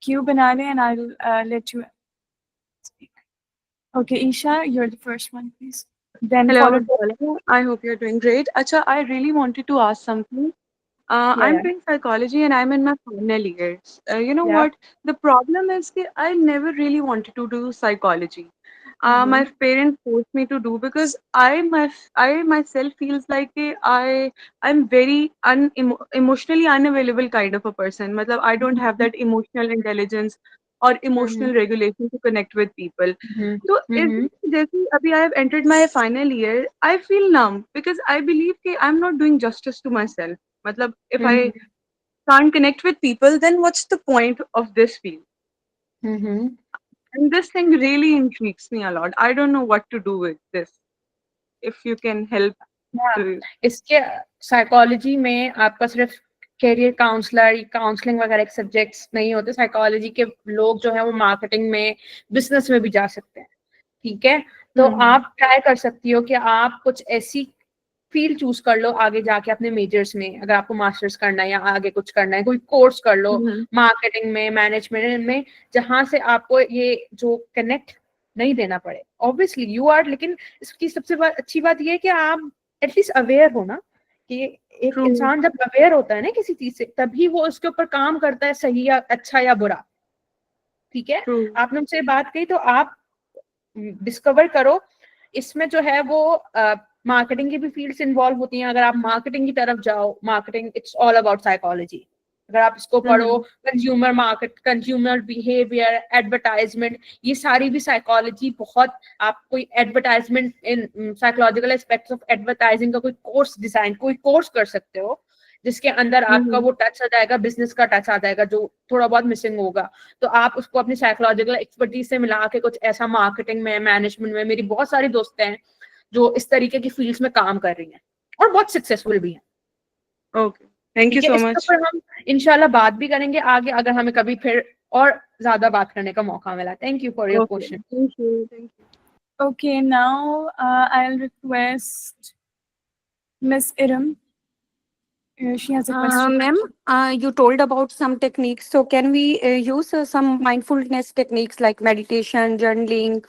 Q Banale, and I'll let you speak. Okay, Isha, you're the first one, please. Then Hello, followed by Paula. I hope you're doing great. Acha, I really wanted to ask something. I'm Yeah, doing psychology and I'm in my final years. You know yeah. what? The problem is that I never really wanted to do psychology. My Mm-hmm. parents forced me to do because I myself feels like I'm very emotionally unavailable kind of a person. Matlab, I don't have that emotional intelligence or Mm-hmm. emotional regulation to connect with people. So is Mm-hmm. जैसे अभी I have entered my final year, I feel numb because I believe कि I'm not doing justice to myself. मतलब if I Mm-hmm. can't connect with people, then what's the point of this field? Mm-hmm. And this thing really intrigues me a lot. I don't know what to do with this. If you can help हाँ, to. इसके psychology में आपका सिर्फ career counsellor counselling वगैरह के subjects नहीं होते, psychology के लोग जो है वो मार्केटिंग में बिजनेस में भी जा सकते हैं, ठीक है। तो आप ट्राई कर सकती हो कि आप कुछ ऐसी फील्ड चूज कर लो आगे जाके अपने मेजर्स में, अगर आपको मास्टर्स करना है या आगे कुछ करना है, कोई कोर्स कर लो मार्केटिंग में, मैनेजमेंट में, जहां से आपको ये जो कनेक्ट नहीं देना पड़े। ऑब्वियसली यू आर, लेकिन इसकी सबसे अच्छी बात ये है कि आप एटलीस्ट अवेयर हो ना, कि एक True. इंसान जब अवेयर होता है ना किसी चीज से, तभी वो उसके ऊपर काम करता है, सही या अच्छा या बुरा, ठीक है। True. आपने मुझसे बात कही तो आप डिस्कवर करो। इसमें जो है वो मार्केटिंग की भी फील्ड्स इन्वॉल्व होती हैं। अगर आप मार्केटिंग की तरफ जाओ, marketing it's all about psychology. अगर आप इसको पढ़ो, consumer market, consumer behaviour, advertisement, ये सारी भी साइकोलॉजी बहुत, आप कोई advertisement in psychological aspects of advertising का कोई कोर्स डिजाइन, कोई कोर्स कर सकते हो जिसके अंदर आपका वो टच आ जाएगा, बिजनेस का टच आ जाएगा जो थोड़ा बहुत मिसिंग होगा। तो आप उसको अपनी साइकोलॉजिकल एक्सपर्टीज से मिला के कुछ ऐसा मार्केटिंग में, मैनेजमेंट में, मेरी बहुत सारी दोस्तें हैं जो इस तरीके की फील्ड्स में काम कर रही हैं और बहुत सक्सेसफुल भी हैं। Okay. Thank you ठीक है, so इसके much. ऊपर हम इंशाल्लाह बात भी करेंगे आगे, अगर हमें कभी फिर और ज्यादा बात करने का मौका मिला। Thank you for your Okay. Question. Thank you. Thank you. Okay, now I'll request Miss Iram. She has a question. Ma'am, you told about some techniques. So can we use some mindfulness techniques like meditation, journaling,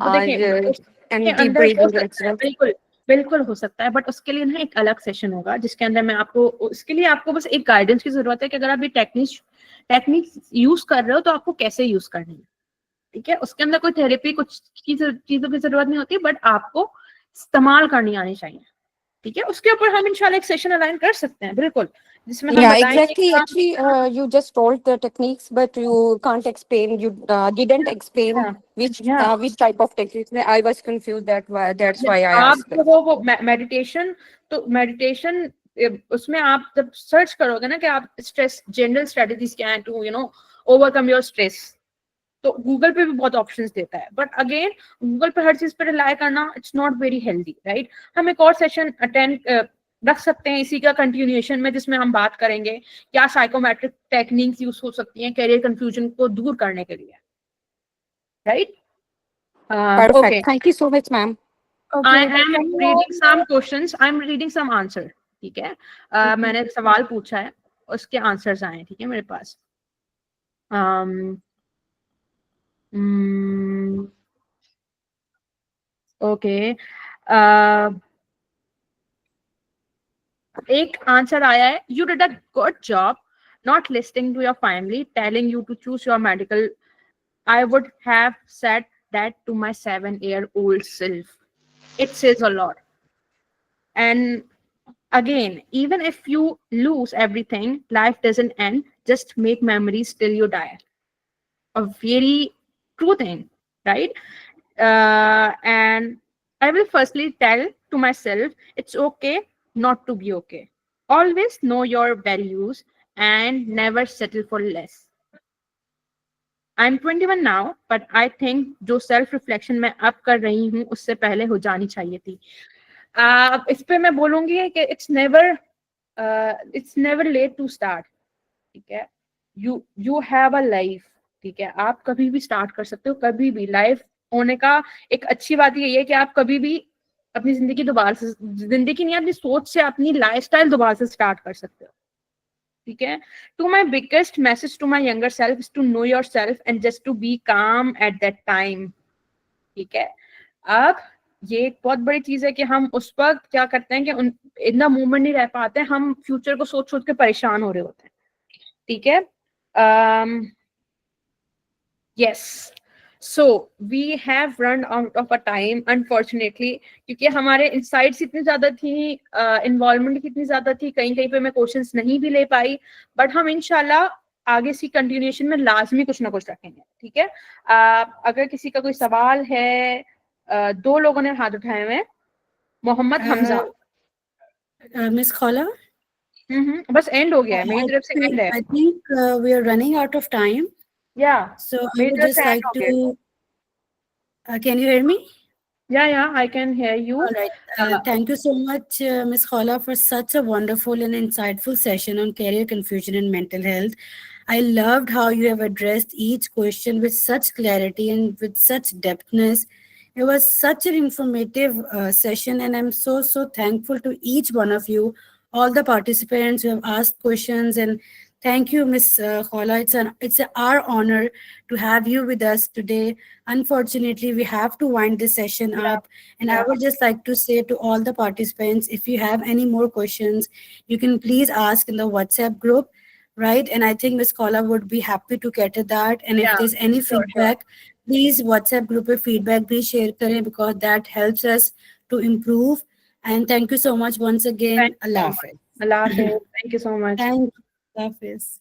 वो देखिए उसके and deep अंदर हो breathing, सकता है, etc.? बिल्कुल बिल्कुल हो सकता है, बट उसके लिए ना एक अलग सेशन होगा जिसके अंदर मैं आपको, उसके लिए आपको बस एक गाइडेंस की जरूरत है कि अगर आप ये टेक्निक्स यूज कर रहे हो तो आपको कैसे यूज करनी है, ठीक है। उसके अंदर कोई थेरेपी, कुछ चीजों की जरूरत नहीं होती, बट आपको इस्तेमाल करनी आनी चाहिए, ठीक है। उसके ऊपर हम इंशाल्लाह एक सेशन अलाइन कर सकते हैं, बिल्कुल, जिसमें हम Yeah, बताएंगे exactly. कि Actually, you just told the techniques, but you can't explain. You didn't explain हाँ, which type of techniques. I was confused. That's why I आप asked. जो वो मेडिटेशन, तो मेडिटेशन उसमें आप जब सर्च करोगे ना कि आप स्ट्रेस जनरल स्ट्रेटजीज क्या हैं टू ओवरकम योर स्ट्रेस, तो गूगल पे भी बहुत ऑप्शंस देता है, बट अगेन गूगल पे हर चीज पे रिलाई करना it's not very healthy, right. हम एक और सेशन अटेंड रख सकते हैं इसी का कंटिन्यूएशन में, जिसमें हम बात करेंगे क्या साइकोमेट्रिक टेक्निक्स यूज हो सकती हैं करियर कंफ्यूजन को दूर करने के लिए, right. Perfect. Okay. Thank you so much, ma'am. Okay, I but am can you reading all- some questions. I'm reading some answer. ठीक है, मैंने एक सवाल पूछा है, उसके आंसर्स आए हैं, ठीक है मेरे पास। ओके, एक आंसर आया है, you did a good job not listening to your family telling you to choose your medical. I would have said that to my 7-year-old self. It says a lot. And again, even if you lose everything, life doesn't end. Just make memories till you die. A very true thing, right? And I will firstly tell to myself, it's okay not to be okay. Always know your values and never settle for less. I'm 21 now, but I think जो self reflection मैं अब कर रही हूँ उससे पहले हो जानी चाहिए थी। इस पे मैं बोलूंगी कि it's never late to start, ठीक है। you have a life, ठीक है, आप कभी भी स्टार्ट कर सकते हो, कभी भी। लाइफ होने का एक अच्छी बात यही है कि आप कभी भी अपनी जिंदगी दोबारा से, जिंदगी नहीं, अपनी सोच से, अपनी लाइफस्टाइल दोबारा से स्टार्ट कर सकते हो, ठीक है. To my biggest message to my younger self is to know yourself and just to be calm at that time. ठीक है. अब ये एक बहुत बड़ी चीज है कि हम उस वक्त क्या करते हैं कि इतना मूवमेंट नहीं रह पाते, हम फ्यूचर को सोच सोच के परेशान हो रहे होते हैं. ठीक है. Yes. So we have run out of a time, unfortunately, क्योंकि हमारे insights इतनी ज्यादा थी, involvement इतनी ज्यादा थी, कहीं कहीं पे मैं questions नहीं भी ले पाई, but हम इंशाल्लाह आगे सी continuation में लाजमी कुछ ना कुछ रखेंगे. ठीक है. अगर किसी का कोई सवाल है, 2 लोगों ने हाथ उठाए हुए हैं. मोहम्मद हमजा. Miss Khala, बस end हो गया है, मेरी तरफ से end है. I think we are running out of time. Yeah. So I मेरी would तरफ just से end like हो गया. to. Can you hear me? Yeah, I can hear you. All right. Thank you so much, Ms. Khala, for such a wonderful and insightful session on career confusion and mental health. I loved how you have addressed each question with such clarity and with such depthness. It was such an informative session, and I'm so thankful to each one of you, all the participants who have asked questions. And thank you, Ms. Khala. It's our honor to have you with us today. Unfortunately, we have to wind this session up. And I would just like to say to all the participants, if you have any more questions, you can please ask in the WhatsApp group, right? And I think Ms. Khala would be happy to get to that. And if there's any feedback, please WhatsApp group of feedback, please share kare, because that helps us to improve. And thank you so much once again. Allah Hafiz. Allah Hafiz. Thank you so much. Thank you. Allah Hafiz.